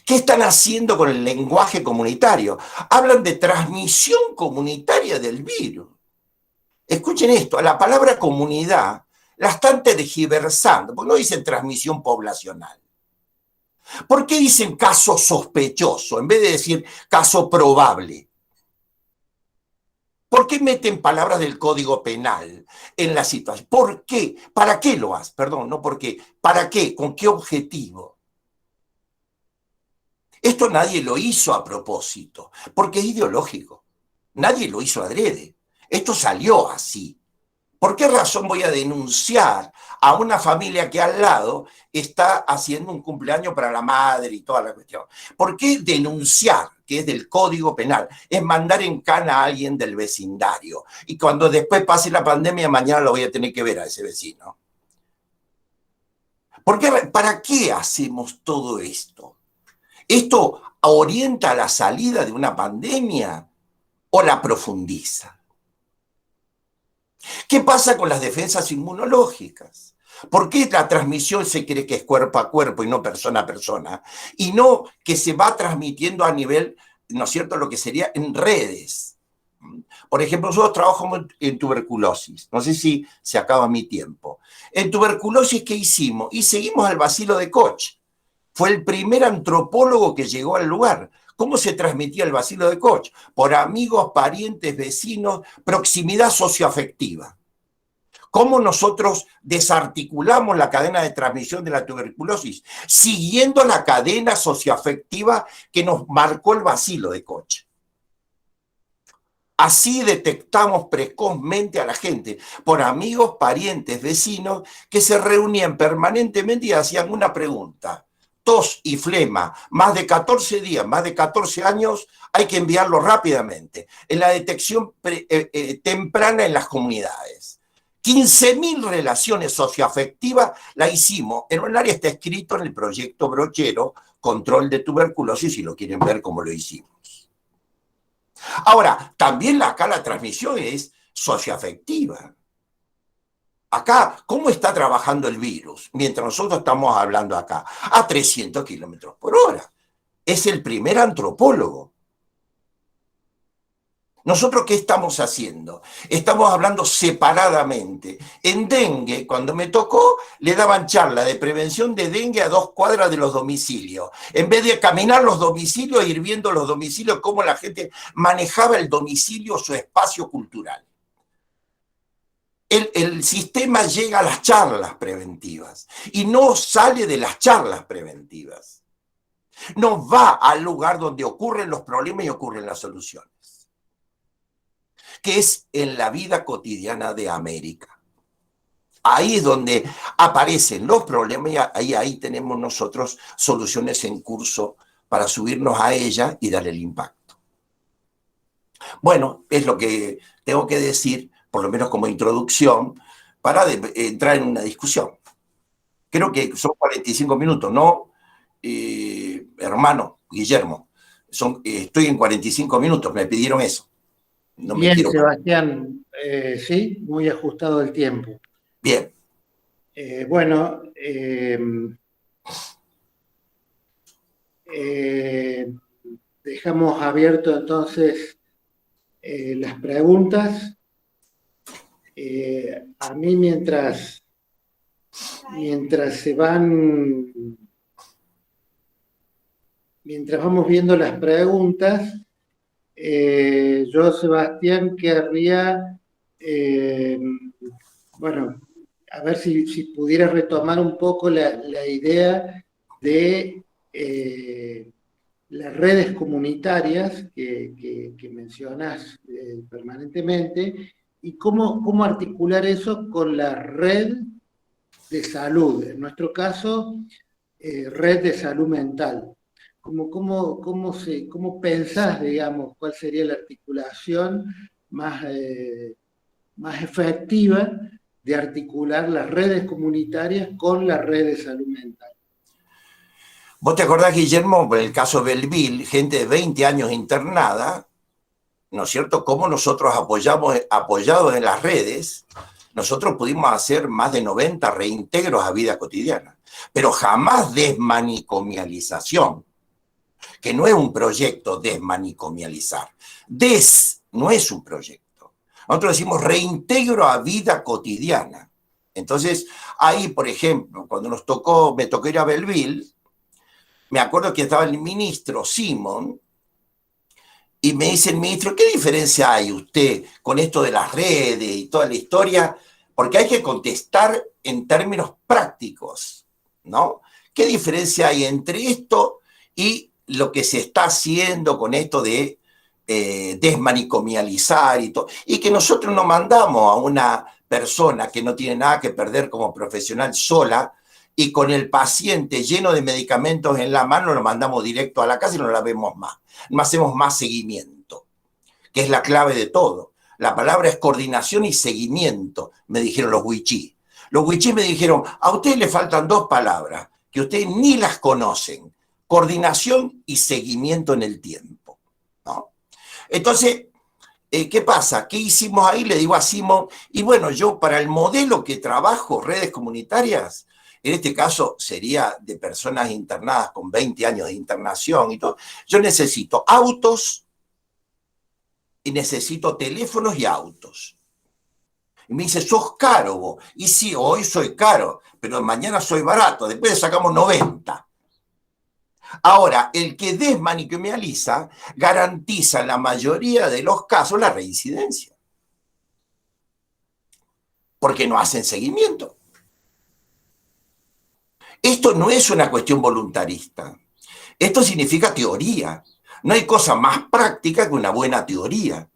¿Qué están haciendo con el lenguaje comunitario? Hablan de transmisión comunitaria del virus. Escuchen esto, a la palabra comunidad la están tergiversando, porque no dicen transmisión poblacional. ¿Por qué dicen caso sospechoso en vez de decir caso probable? ¿Por qué meten palabras del Código Penal en la situación? ¿Por qué? ¿Para qué lo hacen? Perdón, no por qué. ¿Para qué? ¿Con qué objetivo? Esto nadie lo hizo a propósito, porque es ideológico. Nadie lo hizo adrede. Esto salió así. ¿Por qué razón voy a denunciar a una familia que al lado está haciendo un cumpleaños para la madre y toda la cuestión? ¿Por qué denunciar, que es del Código Penal, es mandar en cana a alguien del vecindario? Y cuando después pase la pandemia, mañana lo voy a tener que ver a ese vecino. ¿Para qué hacemos todo esto? ¿Esto orienta a la salida de una pandemia o la profundiza? ¿Qué pasa con las defensas inmunológicas? ¿Por qué la transmisión se cree que es cuerpo a cuerpo y no persona a persona? Y no que se va transmitiendo a nivel, ¿no es cierto?, lo que sería en redes. Por ejemplo, nosotros trabajamos en tuberculosis. No sé si se acaba mi tiempo. En tuberculosis, ¿qué hicimos? Y seguimos al Bacilo de Koch. Fue el primer antropólogo que llegó al lugar. ¿Cómo se transmitía el Bacilo de Koch? Por amigos, parientes, vecinos, proximidad socioafectiva. ¿Cómo nosotros desarticulamos la cadena de transmisión de la tuberculosis? Siguiendo la cadena socioafectiva que nos marcó el Bacilo de Koch. Así detectamos precozmente a la gente, por amigos, parientes, vecinos, que se reunían permanentemente y hacían una pregunta. Tos y flema, más de 14 días, más de 14 años, hay que enviarlo rápidamente. En la detección temprana en las comunidades. 15.000 relaciones socioafectivas la hicimos. En un área está escrito en el proyecto Brochero, Control de Tuberculosis, si lo quieren ver cómo lo hicimos. Ahora, también acá la transmisión es socioafectiva. Acá, ¿cómo está trabajando el virus? Mientras nosotros estamos hablando acá, a 300 kilómetros por hora. Es el primer antropólogo. ¿Nosotros qué estamos haciendo? Estamos hablando separadamente. En dengue, cuando me tocó, le daban charla de prevención de dengue a 2 cuadras de los domicilios. En vez de caminar los domicilios e ir viendo los domicilios, cómo la gente manejaba el domicilio, su espacio cultural. El sistema llega a las charlas preventivas y no sale de las charlas preventivas. No va al lugar donde ocurren los problemas y ocurren las soluciones, que es en la vida cotidiana de América. Ahí es donde aparecen los problemas y ahí tenemos nosotros soluciones en curso para subirnos a ella y darle el impacto. Bueno, es lo que tengo que decir, por lo menos como introducción, para entrar en una discusión. Creo que son 45 minutos, ¿no? Hermano Guillermo, estoy en 45 minutos, me pidieron eso. No bien, quiero... Sebastián, sí, muy ajustado el tiempo. Bien. Bueno, dejamos abierto entonces las preguntas. A mí mientras vamos viendo las preguntas, yo, Sebastián, querría, bueno, a ver si pudiera retomar un poco la idea de las redes comunitarias que mencionas permanentemente y cómo articular eso con la red de salud, en nuestro caso, red de salud mental. ¿Cómo pensás, digamos, cuál sería la articulación más efectiva de articular las redes comunitarias con la red de salud mental? ¿Vos te acordás, Guillermo, por el caso Belleville, gente de 20 años internada, ¿no es cierto? Cómo nosotros apoyados en las redes, nosotros pudimos hacer más de 90 reintegros a vida cotidiana, pero jamás desmanicomialización, que no es un proyecto desmanicomializar. No es un proyecto. Nosotros decimos reintegro a vida cotidiana. Entonces, ahí, por ejemplo, cuando me tocó ir a Belleville, me acuerdo que estaba el ministro Simón, y me dice el ministro, ¿qué diferencia hay usted con esto de las redes y toda la historia? Porque hay que contestar en términos prácticos, ¿no? ¿Qué diferencia hay entre esto y lo que se está haciendo con esto de desmanicomializar y todo? Y que nosotros no mandamos a una persona que no tiene nada que perder como profesional sola y con el paciente lleno de medicamentos en la mano lo mandamos directo a la casa y no la vemos más. No hacemos más seguimiento, que es la clave de todo. La palabra es coordinación y seguimiento, me dijeron los wichí. Los wichí me dijeron, a ustedes le faltan 2 palabras, que ustedes ni las conocen. Coordinación y seguimiento en el tiempo, ¿no? Entonces, ¿qué pasa? ¿Qué hicimos ahí? Le digo a Simón, y bueno, yo para el modelo que trabajo, redes comunitarias, en este caso sería de personas internadas con 20 años de internación y todo, yo necesito autos, y necesito teléfonos y autos. Y me dice, sos caro vos. Y sí, hoy soy caro, pero mañana soy barato, después sacamos 90. Ahora, el que desmanicomializa garantiza en la mayoría de los casos la reincidencia, porque no hacen seguimiento. Esto no es una cuestión voluntarista. Esto significa teoría. No hay cosa más práctica que una buena teoría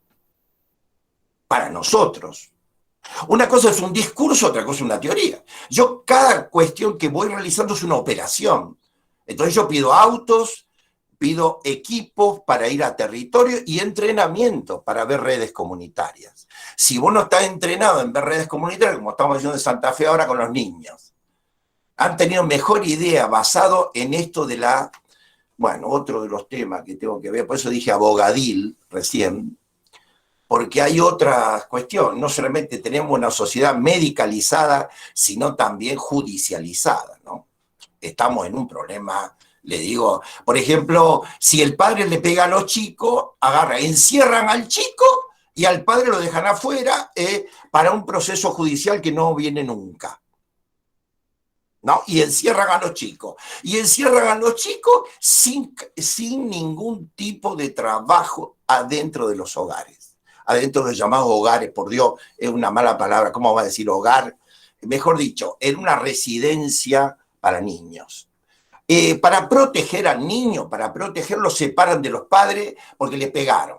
para nosotros. Una cosa es un discurso, otra cosa es una teoría. Yo, cada cuestión que voy realizando es una operación. Entonces yo pido autos, pido equipos para ir a territorio y entrenamiento para ver redes comunitarias. Si vos no estás entrenado en ver redes comunitarias, como estamos haciendo en Santa Fe ahora con los niños, han tenido mejor idea basado en esto de la... Bueno, otro de los temas que tengo que ver, por eso dije abogadil recién, porque hay otra cuestión, no solamente tenemos una sociedad medicalizada, sino también judicializada, ¿no? Estamos en un problema, le digo, por ejemplo, si el padre le pega a los chicos, encierran al chico y al padre lo dejan afuera para un proceso judicial que no viene nunca, ¿no? Y encierran a los chicos. Y encierran a los chicos sin ningún tipo de trabajo adentro de los hogares. Adentro de los llamados hogares, por Dios, es una mala palabra, ¿cómo va a decir hogar? Mejor dicho, en una residencia para niños. Para proteger al niño, para protegerlo, separan de los padres porque le pegaron.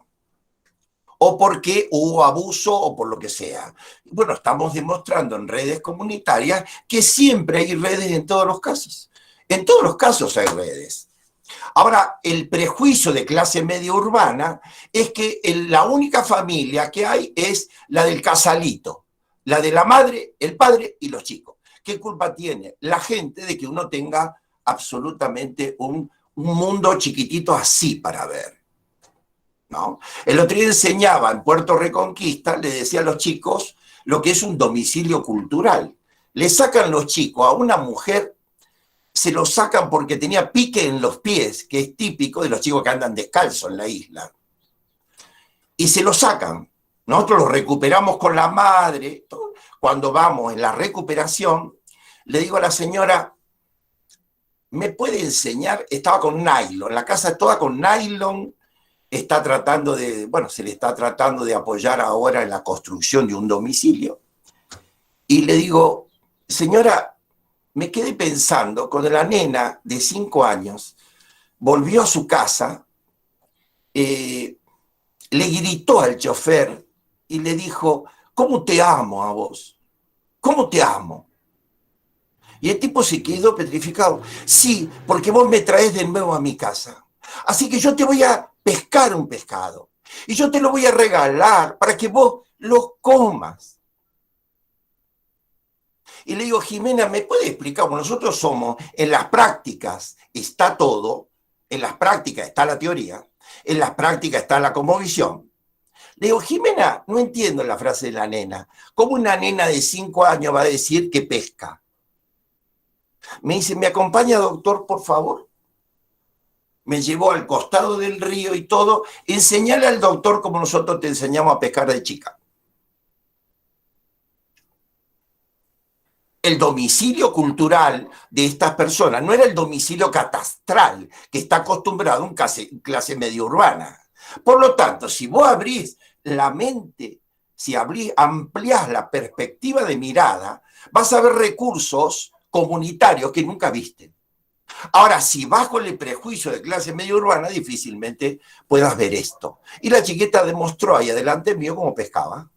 O porque hubo abuso o por lo que sea. Bueno, estamos demostrando en redes comunitarias que siempre hay redes en todos los casos. En todos los casos hay redes. Ahora, el prejuicio de clase media urbana es que la única familia que hay es la del casalito, la de la madre, el padre y los chicos. ¿Qué culpa tiene la gente de que uno tenga absolutamente un mundo chiquitito así para ver? ¿No? El otro día enseñaba en Puerto Reconquista, le decía a los chicos lo que es un domicilio cultural. Le sacan los chicos a una mujer, se lo sacan porque tenía pique en los pies, que es típico de los chicos que andan descalzos en la isla. Y se lo sacan. Nosotros lo recuperamos con la madre. Cuando vamos en la recuperación, le digo a la señora, ¿me puede enseñar? Estaba con nylon, la casa toda con nylon, está tratando de, bueno, se le está tratando de apoyar ahora en la construcción de un domicilio. Y le digo, señora, me quedé pensando, cuando la nena de 5 años volvió a su casa, le gritó al chofer y le dijo, ¿cómo te amo a vos? ¿Cómo te amo? Y el tipo se quedó petrificado. Sí, porque vos me traes de nuevo a mi casa. Así que yo te voy a pescar un pescado y yo te lo voy a regalar para que vos lo comas. Y le digo, Jimena, ¿me puede explicar? Bueno, nosotros somos, en las prácticas está todo, en las prácticas está la teoría, en las prácticas está la cosmovisión. Le digo, Jimena, no entiendo la frase de la nena. ¿Cómo una nena de 5 años va a decir que pesca? Me dice, ¿me acompaña, doctor, por favor? Me llevó al costado del río y todo. Enseñale al doctor como nosotros te enseñamos a pescar de chica. El domicilio cultural de estas personas no era el domicilio catastral que está acostumbrado en clase media urbana. Por lo tanto, si vos abrís la mente, si ampliás la perspectiva de mirada, vas a ver recursos comunitarios que nunca viste. Ahora, si vas con el prejuicio de clase media urbana, difícilmente puedas ver esto. Y la chiquita demostró ahí adelante mío cómo pescaba.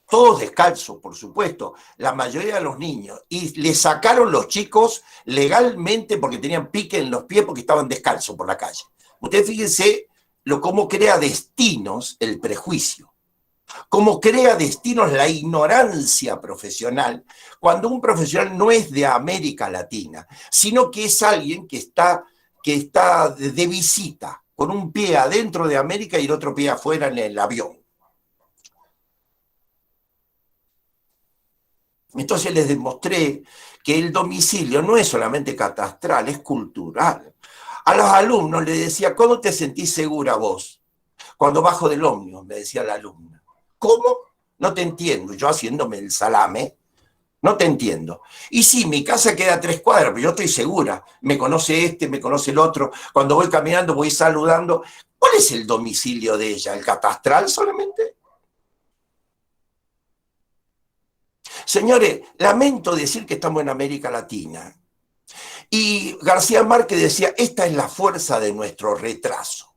Todos descalzos, por supuesto, la mayoría de los niños. Y le sacaron los chicos legalmente porque tenían pique en los pies porque estaban descalzos por la calle. Ustedes fíjense cómo crea destinos el prejuicio, cómo crea destinos la ignorancia profesional, cuando un profesional no es de América Latina, sino que es alguien que está de visita, con un pie adentro de América y el otro pie afuera en el avión. Entonces les demostré que el domicilio no es solamente catastral, es cultural. A los alumnos les decía, ¿cómo te sentís segura vos? Cuando bajo del ómnibus, me decía la alumna. ¿Cómo? No te entiendo. Yo haciéndome el salame, no te entiendo. Y sí, mi casa queda a 3 cuadras, pero yo estoy segura. Me conoce este, me conoce el otro. Cuando voy caminando, voy saludando. ¿Cuál es el domicilio de ella? ¿El catastral solamente? Señores, lamento decir que estamos en América Latina. Y García Márquez decía, esta es la fuerza de nuestro retraso.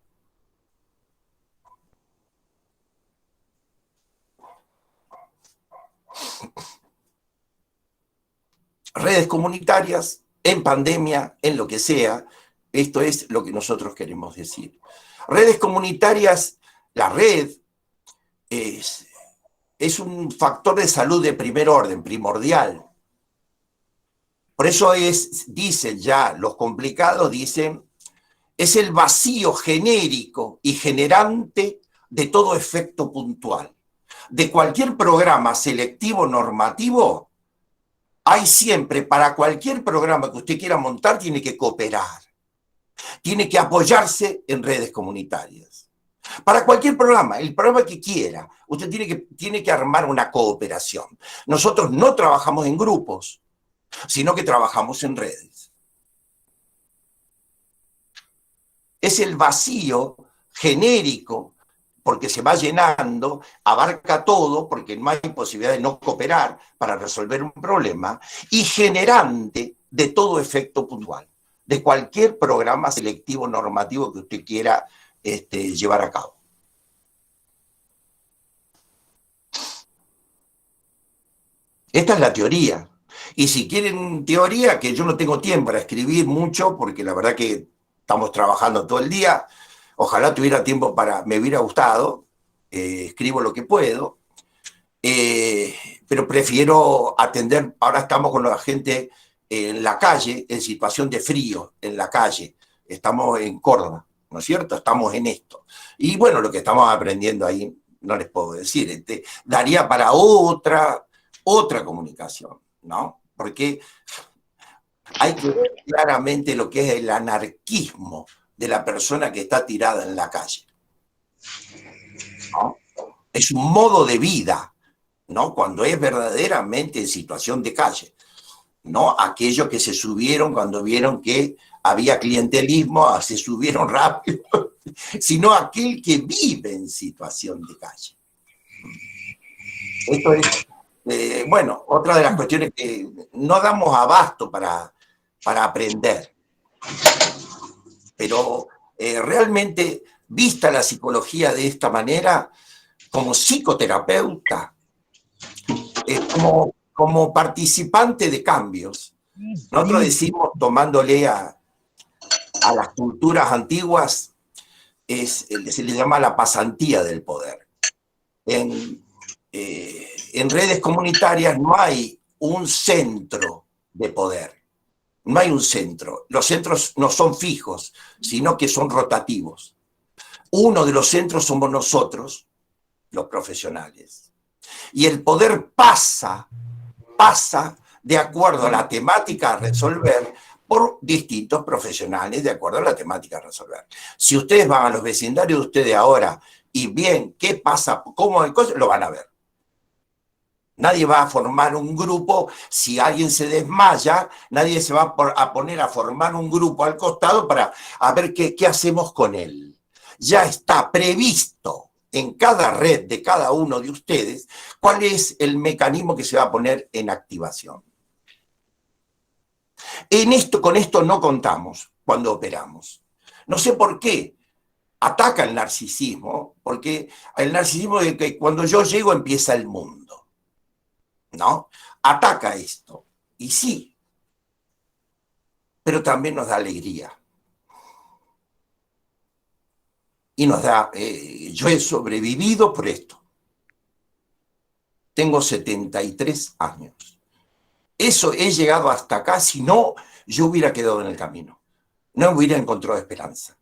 Redes comunitarias, en pandemia, en lo que sea, esto es lo que nosotros queremos decir. Redes comunitarias, la red es un factor de salud de primer orden, primordial. Por eso dicen ya, los complicados dicen, es el vacío genérico y generante de todo efecto puntual. De cualquier programa selectivo normativo, hay siempre, para cualquier programa que usted quiera montar, tiene que cooperar. Tiene que apoyarse en redes comunitarias. Para cualquier programa, el programa que quiera, usted tiene que armar una cooperación. Nosotros no trabajamos en grupos, sino que trabajamos en redes. Es el vacío genérico, porque se va llenando, abarca todo, porque no hay posibilidad de no cooperar para resolver un problema, y generante de todo efecto puntual, de cualquier programa selectivo normativo que usted quiera llevar a cabo. Esta es la teoría. Y si quieren teoría, que yo no tengo tiempo para escribir mucho, porque la verdad que estamos trabajando todo el día, ojalá tuviera tiempo me hubiera gustado, escribo lo que puedo, pero prefiero atender, ahora estamos con la gente en la calle, en situación de frío, en la calle, estamos en Córdoba, ¿no es cierto? Estamos en esto. Y bueno, lo que estamos aprendiendo ahí, no les puedo decir, daría para otra comunicación, ¿no? Porque hay que ver claramente lo que es el anarquismo de la persona que está tirada en la calle, ¿no? Es un modo de vida, ¿no? Cuando es verdaderamente en situación de calle, no aquellos que se subieron cuando vieron que había clientelismo, se subieron rápido, sino aquel que vive en situación de calle. Esto es, bueno, otra de las cuestiones que no damos abasto para aprender. Pero realmente, vista la psicología de esta manera, como psicoterapeuta, como participante de cambios, nosotros decimos, tomándole a las culturas antiguas, se le llama la pasantía del poder. En redes comunitarias no hay un centro de poder. No hay un centro. Los centros no son fijos, sino que son rotativos. Uno de los centros somos nosotros, los profesionales. Y el poder pasa de acuerdo a la temática a resolver por distintos profesionales de acuerdo a la temática a resolver. Si ustedes van a los vecindarios de ustedes ahora y ven qué pasa, cómo hay cosas, lo van a ver. Nadie va a formar un grupo, si alguien se desmaya, nadie se va a poner a formar un grupo al costado para ver qué hacemos con él. Ya está previsto en cada red de cada uno de ustedes cuál es el mecanismo que se va a poner en activación. Con esto no contamos cuando operamos. No sé por qué ataca el narcisismo, porque el narcisismo es que cuando yo llego empieza el mundo, ¿no? Ataca esto, y sí, pero también nos da alegría. Y nos da, yo he sobrevivido por esto. Tengo 73 años. Eso he llegado hasta acá, si no, yo hubiera quedado en el camino. No hubiera encontrado esperanza.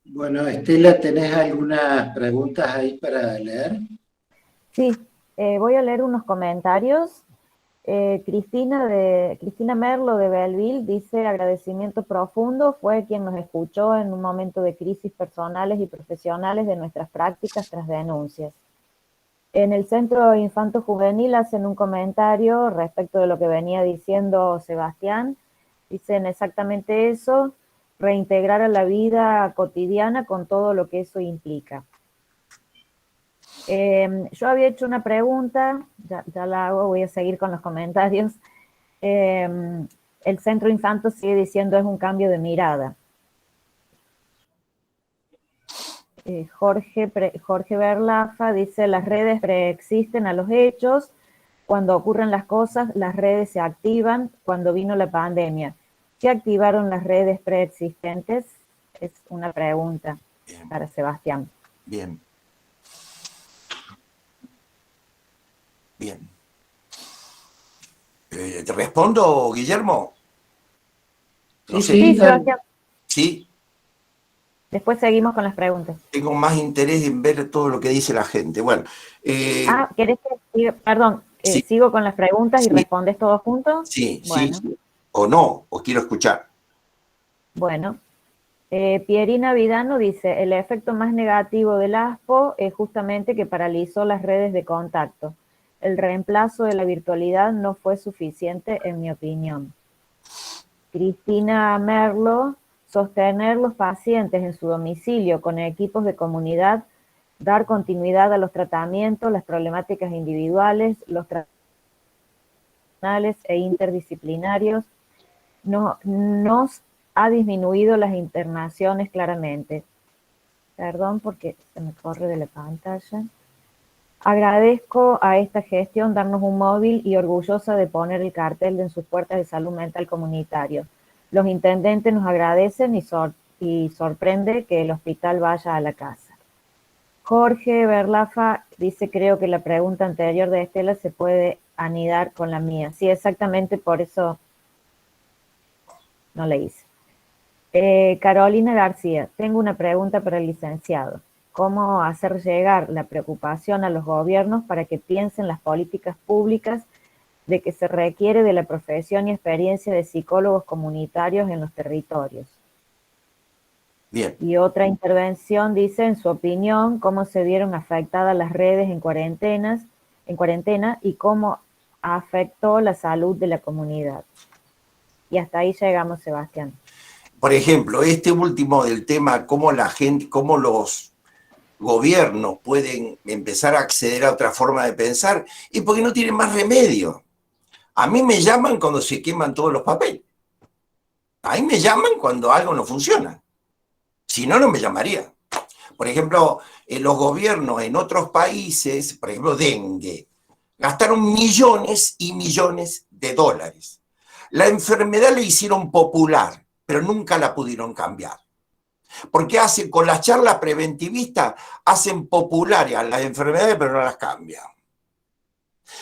Bueno, Estela, ¿tenés algunas preguntas ahí para leer? Sí, voy a leer unos comentarios. Cristina Merlo de Belleville dice: agradecimiento profundo, fue quien nos escuchó en un momento de crisis personales y profesionales de nuestras prácticas tras denuncias. En el Centro Infanto Juvenil hacen un comentario respecto de lo que venía diciendo Sebastián. Dicen exactamente eso: reintegrar a la vida cotidiana con todo lo que eso implica. Yo había hecho una pregunta, ya la hago, voy a seguir con los comentarios. El Centro Infanto sigue diciendo es un cambio de mirada. Jorge Berlafa dice: las redes preexisten a los hechos, cuando ocurren las cosas, las redes se activan. Cuando vino la pandemia, ¿qué activaron las redes preexistentes? Es una pregunta para Sebastián. Bien. Bien. ¿Te respondo, Guillermo? No sé. Sí, Sebastián. ¿Sí? Después seguimos con las preguntas. Tengo más interés en ver todo lo que dice la gente. Bueno. ¿Querés que siga? Perdón, sí. ¿sigo con las preguntas y respondes todos juntos? Sí, bueno. Sí. O no, o quiero escuchar. Bueno. Pierina Vidano dice: el efecto más negativo del ASPO es justamente que paralizó las redes de contacto. El reemplazo de la virtualidad no fue suficiente, en mi opinión. Cristina Merlo: sostener los pacientes en su domicilio con equipos de comunidad, dar continuidad a los tratamientos, las problemáticas individuales, los tratamientos e interdisciplinarios, nos ha disminuido las internaciones claramente. Perdón porque se me corre de la pantalla. Agradezco a esta gestión darnos un móvil y orgullosa de poner el cartel en sus puertas de salud mental comunitario. Los intendentes nos agradecen y sorprende que el hospital vaya a la casa. Jorge Berlafa dice: creo que la pregunta anterior de Estela se puede anidar con la mía. Sí, exactamente, por eso no le hice. Carolina García: tengo una pregunta para el licenciado. ¿Cómo hacer llegar la preocupación a los gobiernos para que piensen las políticas públicas de que se requiere de la profesión y experiencia de psicólogos comunitarios en los territorios? Bien. Y otra intervención dice: en su opinión, ¿cómo se vieron afectadas las redes en cuarentena y cómo afectó la salud de la comunidad? Y hasta ahí llegamos, Sebastián. Por ejemplo, este último del tema, cómo los gobiernos pueden empezar a acceder a otra forma de pensar, y porque no tienen más remedio. A mí me llaman cuando se queman todos los papeles. A mí me llaman cuando algo no funciona. Si no, no me llamaría. Por ejemplo, los gobiernos en otros países, por ejemplo, dengue, gastaron millones y millones de dólares. La enfermedad la hicieron popular, pero nunca la pudieron cambiar. Porque con las charlas preventivistas hacen populares a las enfermedades, pero no las cambian.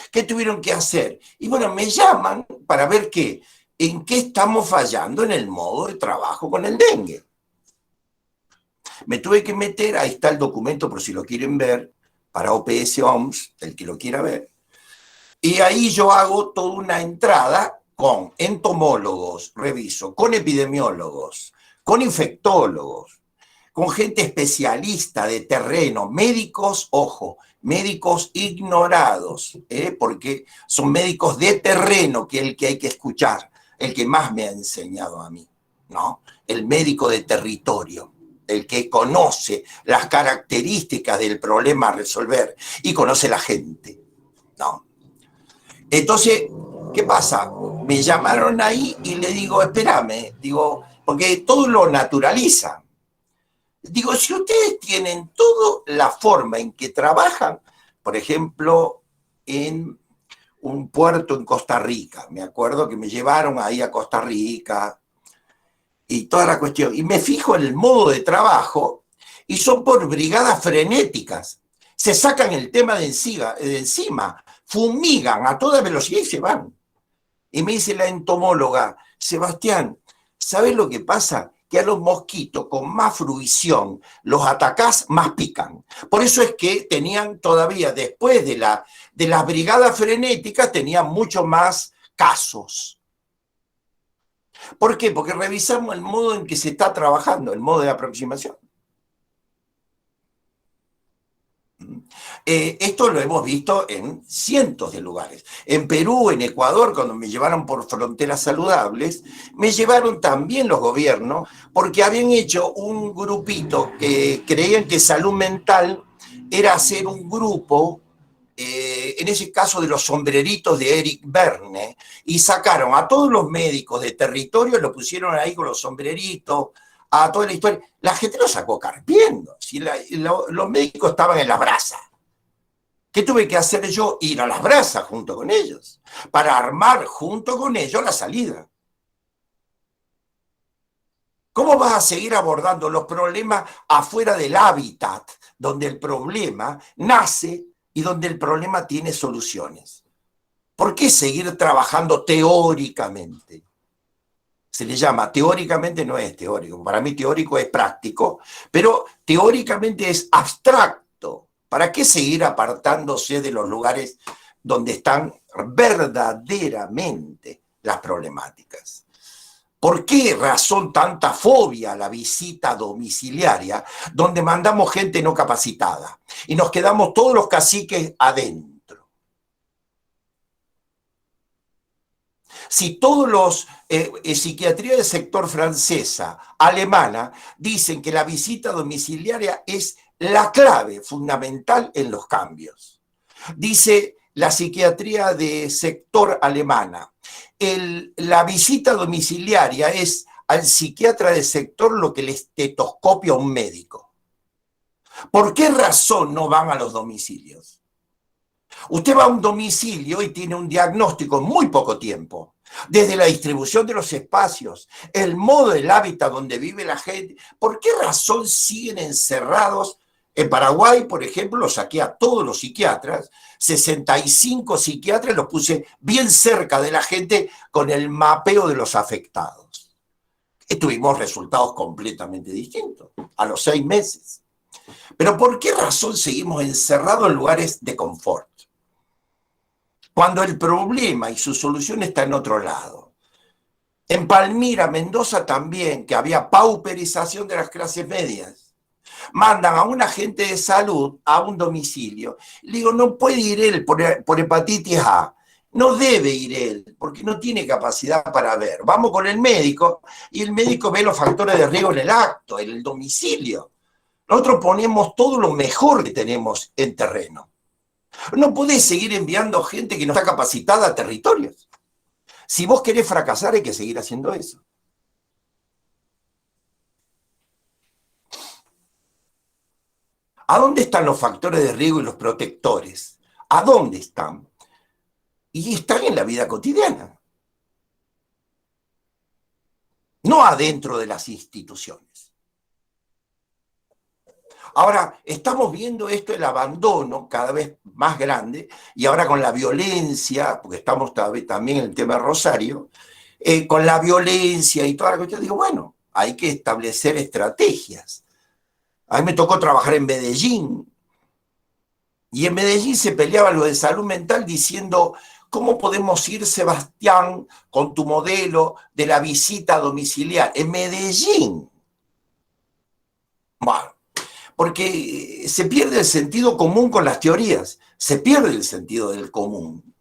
¿Qué tuvieron que hacer? Y bueno, me llaman para ver en qué estamos fallando en el modo de trabajo con el dengue. Me tuve que meter, ahí está el documento por si lo quieren ver, para OPS-OMS, el que lo quiera ver. Y ahí yo hago toda una entrada con entomólogos, reviso, con epidemiólogos, con infectólogos, con gente especialista de terreno, médicos, ojo, médicos ignorados, porque son médicos de terreno que hay que escuchar, el que más me ha enseñado a mí, ¿no? El médico de territorio, el que conoce las características del problema a resolver y conoce la gente, ¿no? Entonces, ¿qué pasa? Me llamaron ahí y le digo: espérame, porque todo lo naturaliza. Digo, si ustedes tienen toda la forma en que trabajan, por ejemplo, en un puerto en Costa Rica, me acuerdo que me llevaron ahí a Costa Rica y toda la cuestión, y me fijo en el modo de trabajo y son por brigadas frenéticas, se sacan el tema de encima, fumigan a toda velocidad y se van. Y me dice la entomóloga: Sebastián, ¿sabes lo que pasa? que a los mosquitos con más fruición los atacás, más pican. Por eso es que tenían todavía, después de las brigadas frenéticas, tenían mucho más casos. ¿Por qué? Porque revisamos el modo en que se está trabajando, el modo de aproximación. Esto lo hemos visto en cientos de lugares. En Perú, en Ecuador, cuando me llevaron por fronteras saludables, me llevaron también los gobiernos porque habían hecho un grupito que creían que salud mental era hacer un grupo, en ese caso de los sombreritos de Eric Berne, y sacaron a todos los médicos de territorio, lo pusieron ahí con los sombreritos, a toda la historia. La gente lo sacó carpiendo. Si los médicos estaban en la brasa. ¿Qué tuve que hacer yo? Ir a las brasas junto con ellos, para armar junto con ellos la salida. ¿Cómo vas a seguir abordando los problemas afuera del hábitat, donde el problema nace y donde el problema tiene soluciones? ¿Por qué seguir trabajando teóricamente? Se le llama, teóricamente no es teórico, para mí teórico es práctico, pero teóricamente es abstracto. ¿Para qué seguir apartándose de los lugares donde están verdaderamente las problemáticas? ¿Por qué razón tanta fobia a la visita domiciliaria, donde mandamos gente no capacitada y nos quedamos todos los caciques adentro? Si todos los psiquiatría del sector francesa, alemana, dicen que la visita domiciliaria es la clave fundamental en los cambios. Dice la psiquiatría de sector alemana, la visita domiciliaria es al psiquiatra de sector lo que le estetoscopia a un médico. ¿Por qué razón no van a los domicilios? Usted va a un domicilio y tiene un diagnóstico en muy poco tiempo. Desde la distribución de los espacios, el modo del hábitat donde vive la gente. ¿Por qué razón siguen encerrados? En Paraguay, por ejemplo, lo saqué a todos los psiquiatras, 65 psiquiatras, los puse bien cerca de la gente con el mapeo de los afectados. Y tuvimos resultados completamente distintos, a los 6 meses. Pero ¿por qué razón seguimos encerrados en lugares de confort? Cuando el problema y su solución está en otro lado. En Palmira, Mendoza también, que había pauperización de las clases medias. Mandan a un agente de salud a un domicilio. Le digo, no puede ir él por hepatitis A. No debe ir él, porque no tiene capacidad para ver. Vamos con el médico y el médico ve los factores de riesgo en el acto, en el domicilio. Nosotros ponemos todo lo mejor que tenemos en terreno. No podés seguir enviando gente que no está capacitada a territorios. Si vos querés fracasar, hay que seguir haciendo eso. ¿A dónde están los factores de riesgo y los protectores? ¿A dónde están? Y están en la vida cotidiana. No adentro de las instituciones. Ahora, estamos viendo esto, el abandono cada vez más grande, y ahora con la violencia, porque estamos también en el tema de Rosario, con la violencia y toda la cuestión, digo, bueno, hay que establecer estrategias. A mí me tocó trabajar en Medellín, y en Medellín se peleaba lo de salud mental diciendo, ¿cómo podemos ir, Sebastián, con tu modelo de la visita domiciliar? En Medellín. Bueno, porque se pierde el sentido común con las teorías, se pierde el sentido del común.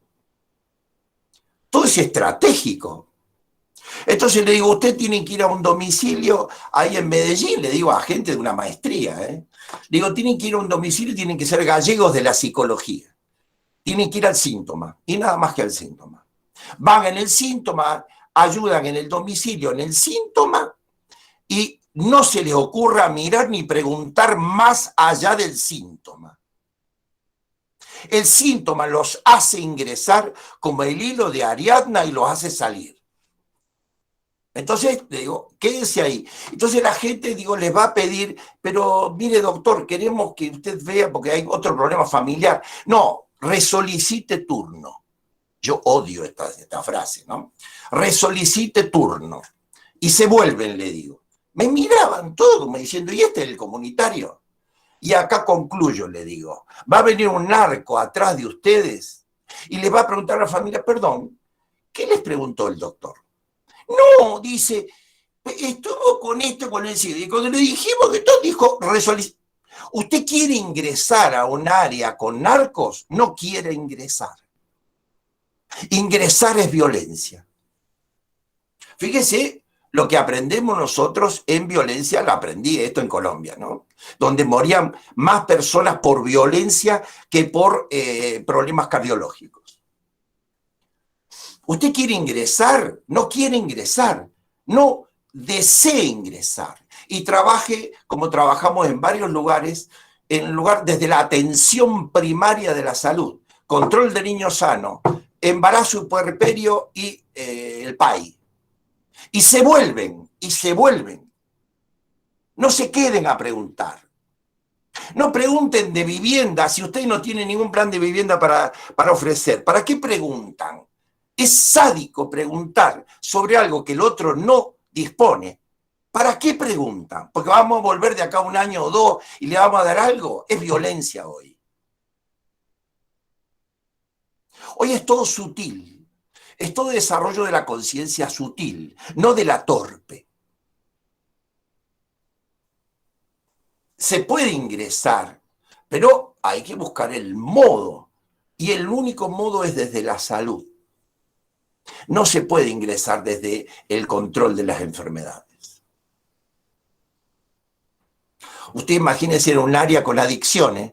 Todo es estratégico. Entonces le digo, usted tiene que ir a un domicilio ahí en Medellín, le digo a gente de una maestría, Le digo, tienen que ir a un domicilio y tienen que ser gallegos de la psicología. Tienen que ir al síntoma, y nada más que al síntoma. Van en el síntoma, ayudan en el domicilio, en el síntoma, y no se les ocurra mirar ni preguntar más allá del síntoma. El síntoma los hace ingresar como el hilo de Ariadna y los hace salir. Entonces, le digo, quédense ahí. Entonces la gente, digo, les va a pedir, pero mire, doctor, queremos que usted vea porque hay otro problema familiar. No, resolicite turno. Yo odio esta frase, ¿no? Resolicite turno. Y se vuelven, le digo. Me miraban todo como diciendo, ¿y este es el comunitario? Y acá concluyo, le digo, va a venir un narco atrás de ustedes y les va a preguntar a la familia, perdón, ¿qué les preguntó el doctor? No, dice, estuvo con esto, con el SIDA. Y cuando le dijimos que todo, dijo, ¿usted quiere ingresar a un área con narcos? No quiere ingresar. Ingresar es violencia. Fíjese lo que aprendemos nosotros en violencia, lo aprendí esto en Colombia, ¿no? Donde morían más personas por violencia que por problemas cardiológicos. ¿Usted quiere ingresar? No quiere ingresar. No desee ingresar. Y trabaje como trabajamos en varios lugares, desde la atención primaria de la salud, control de niños sanos, embarazo y puerperio y el PAI. Y se vuelven. No se queden a preguntar. No pregunten de vivienda si usted no tiene ningún plan de vivienda para ofrecer. ¿Para qué preguntan? Es sádico preguntar sobre algo que el otro no dispone. ¿Para qué preguntan? ¿Porque vamos a volver de acá un año o dos y le vamos a dar algo? Es violencia hoy. Hoy es todo sutil. Es todo desarrollo de la conciencia sutil, no de la torpe. Se puede ingresar, pero hay que buscar el modo. Y el único modo es desde la salud. No se puede ingresar desde el control de las enfermedades. Usted imagínese en un área con adicciones,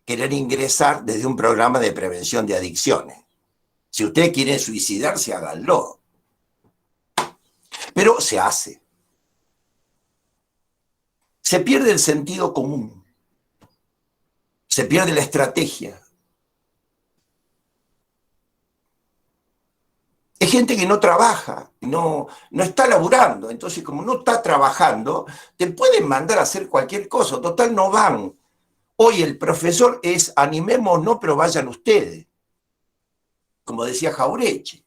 querer ingresar desde un programa de prevención de adicciones. Si usted quiere suicidarse, háganlo. Pero se hace. Se pierde el sentido común. Se pierde la estrategia. Es gente que no trabaja, no está laburando. Entonces, como no está trabajando, te pueden mandar a hacer cualquier cosa. Total, no van. Hoy el profesor es animemos, no, pero vayan ustedes. Como decía Jaureche.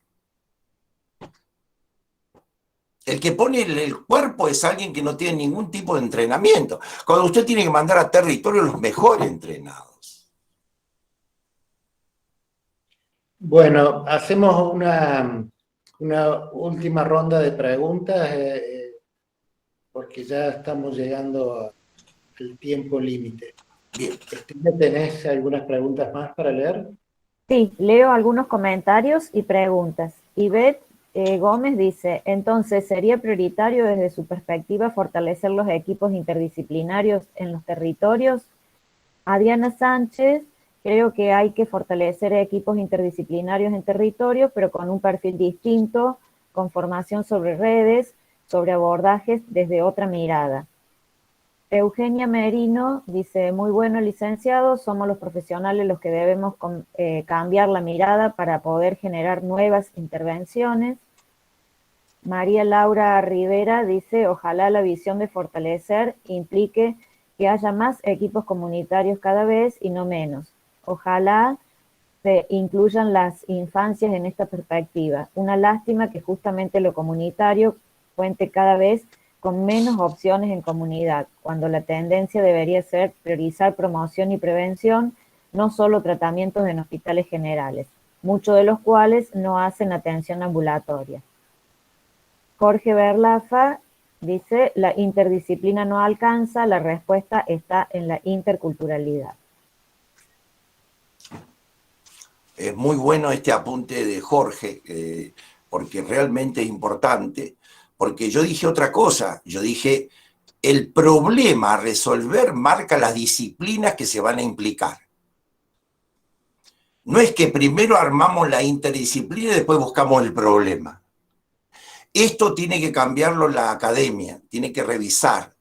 El que pone el cuerpo es alguien que no tiene ningún tipo de entrenamiento. Cuando usted tiene que mandar a territorio los mejor entrenados. Bueno, hacemos una última ronda de preguntas porque ya estamos llegando al tiempo límite. Bien. ¿Tenés algunas preguntas más para leer? Sí, leo algunos comentarios y preguntas. Ivette Gómez dice, entonces, ¿sería prioritario desde su perspectiva fortalecer los equipos interdisciplinarios en los territorios? Adriana Sánchez, creo que hay que fortalecer equipos interdisciplinarios en territorios, pero con un perfil distinto, con formación sobre redes, sobre abordajes desde otra mirada. Eugenia Merino dice, muy bueno, licenciado, somos los profesionales los que debemos cambiar la mirada para poder generar nuevas intervenciones. María Laura Rivera dice, ojalá la visión de fortalecer implique que haya más equipos comunitarios cada vez y no menos. Ojalá se incluyan las infancias en esta perspectiva. Una lástima que justamente lo comunitario cuente cada vez con menos opciones en comunidad, cuando la tendencia debería ser priorizar promoción y prevención, no solo tratamientos en hospitales generales, muchos de los cuales no hacen atención ambulatoria. Jorge Berlafa dice, la interdisciplina no alcanza, la respuesta está en la interculturalidad. Es muy bueno este apunte de Jorge, porque realmente es importante. Porque yo dije otra cosa, yo dije, el problema a resolver marca las disciplinas que se van a implicar. No es que primero armamos la interdisciplina y después buscamos el problema. Esto tiene que cambiarlo la academia, tiene que revisar.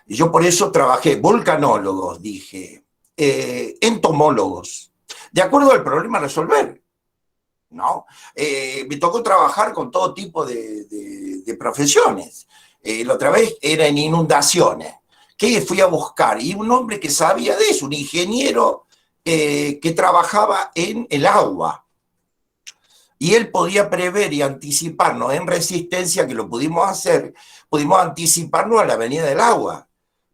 Y yo por eso trabajé, volcanólogos, dije, entomólogos, de acuerdo al problema a resolver. ¿No? Me tocó trabajar con todo tipo de profesiones. La otra vez era en inundaciones. ¿Qué fui a buscar? Y un hombre que sabía de eso, un ingeniero que trabajaba en el agua. Y él podía prever y anticiparnos en Resistencia, que lo pudimos hacer, pudimos anticiparnos a la Avenida del Agua.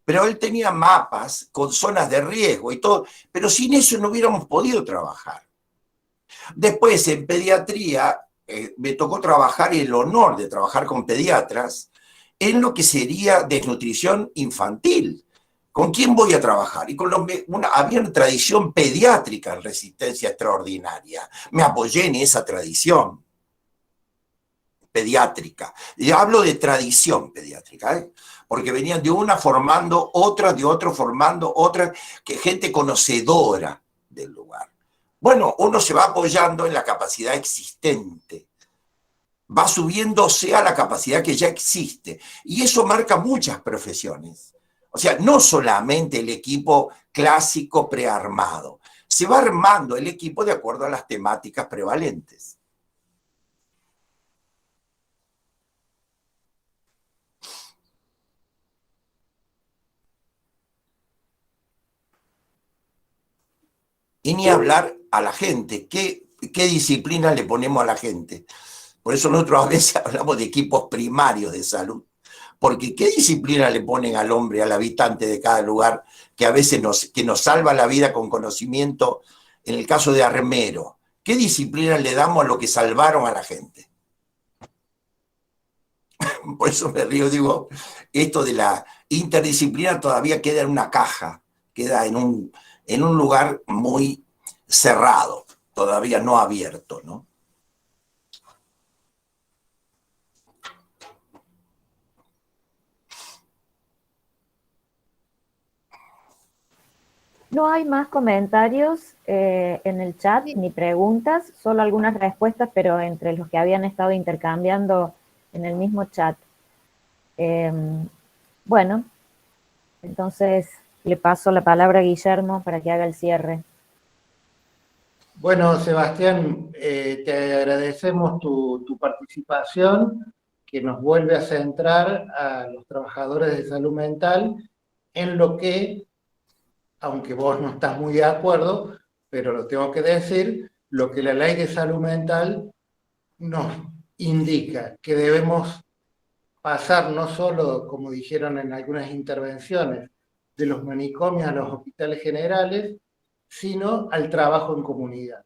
Pero él tenía mapas con zonas de riesgo y todo, pero sin eso no hubiéramos podido trabajar. Después, en pediatría, me tocó trabajar, el honor de trabajar con pediatras, en lo que sería desnutrición infantil. ¿Con quién voy a trabajar? Y había una tradición pediátrica en Resistencia extraordinaria. Me apoyé en esa tradición pediátrica. Y hablo de tradición pediátrica, ¿eh? Porque venían de una formando otra, de otro formando otra, que gente conocedora del lugar. Bueno, uno se va apoyando en la capacidad existente, va subiéndose a la capacidad que ya existe, y eso marca muchas profesiones. O sea, no solamente el equipo clásico prearmado, se va armando el equipo de acuerdo a las temáticas prevalentes. Y ni hablar a la gente, ¿qué disciplina le ponemos a la gente? Por eso nosotros a veces hablamos de equipos primarios de salud, porque ¿qué disciplina le ponen al hombre, al habitante de cada lugar, que a veces nos salva la vida con conocimiento? En el caso de armero, ¿qué disciplina le damos a lo que salvaron a la gente? Por eso me río, digo, esto de la interdisciplina todavía queda en una caja, queda en un lugar muy cerrado, todavía no abierto, ¿no? No hay más comentarios en el chat ni preguntas, solo algunas respuestas, pero entre los que habían estado intercambiando en el mismo chat. Bueno, entonces le paso la palabra a Guillermo para que haga el cierre. Bueno, Sebastián, te agradecemos tu participación, que nos vuelve a centrar a los trabajadores de salud mental en lo que, aunque vos no estás muy de acuerdo, pero lo tengo que decir, lo que la ley de salud mental nos indica, que debemos pasar no solo, como dijeron en algunas intervenciones, de los manicomios a los hospitales generales, sino al trabajo en comunidad.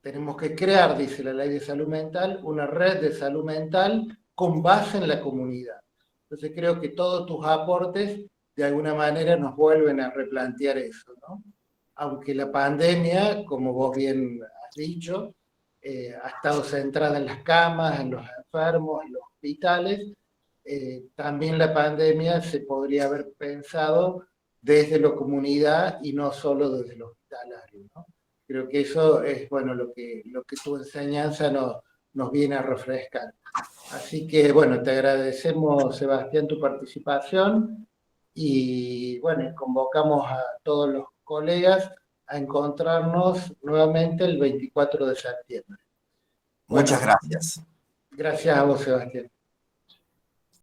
Tenemos que crear, dice la ley de salud mental, una red de salud mental con base en la comunidad. Entonces creo que todos tus aportes de alguna manera nos vuelven a replantear eso, ¿no? Aunque la pandemia, como vos bien has dicho, ha estado centrada en las camas, en los enfermos, en los hospitales, también la pandemia se podría haber pensado desde la comunidad y no solo desde lo hospitalario, ¿no? Creo que eso es, bueno, lo que tu enseñanza nos viene a refrescar. Así que, bueno, te agradecemos, Sebastián, tu participación y, bueno, convocamos a todos los colegas a encontrarnos nuevamente el 24 de septiembre. Muchas gracias. Gracias a vos, Sebastián.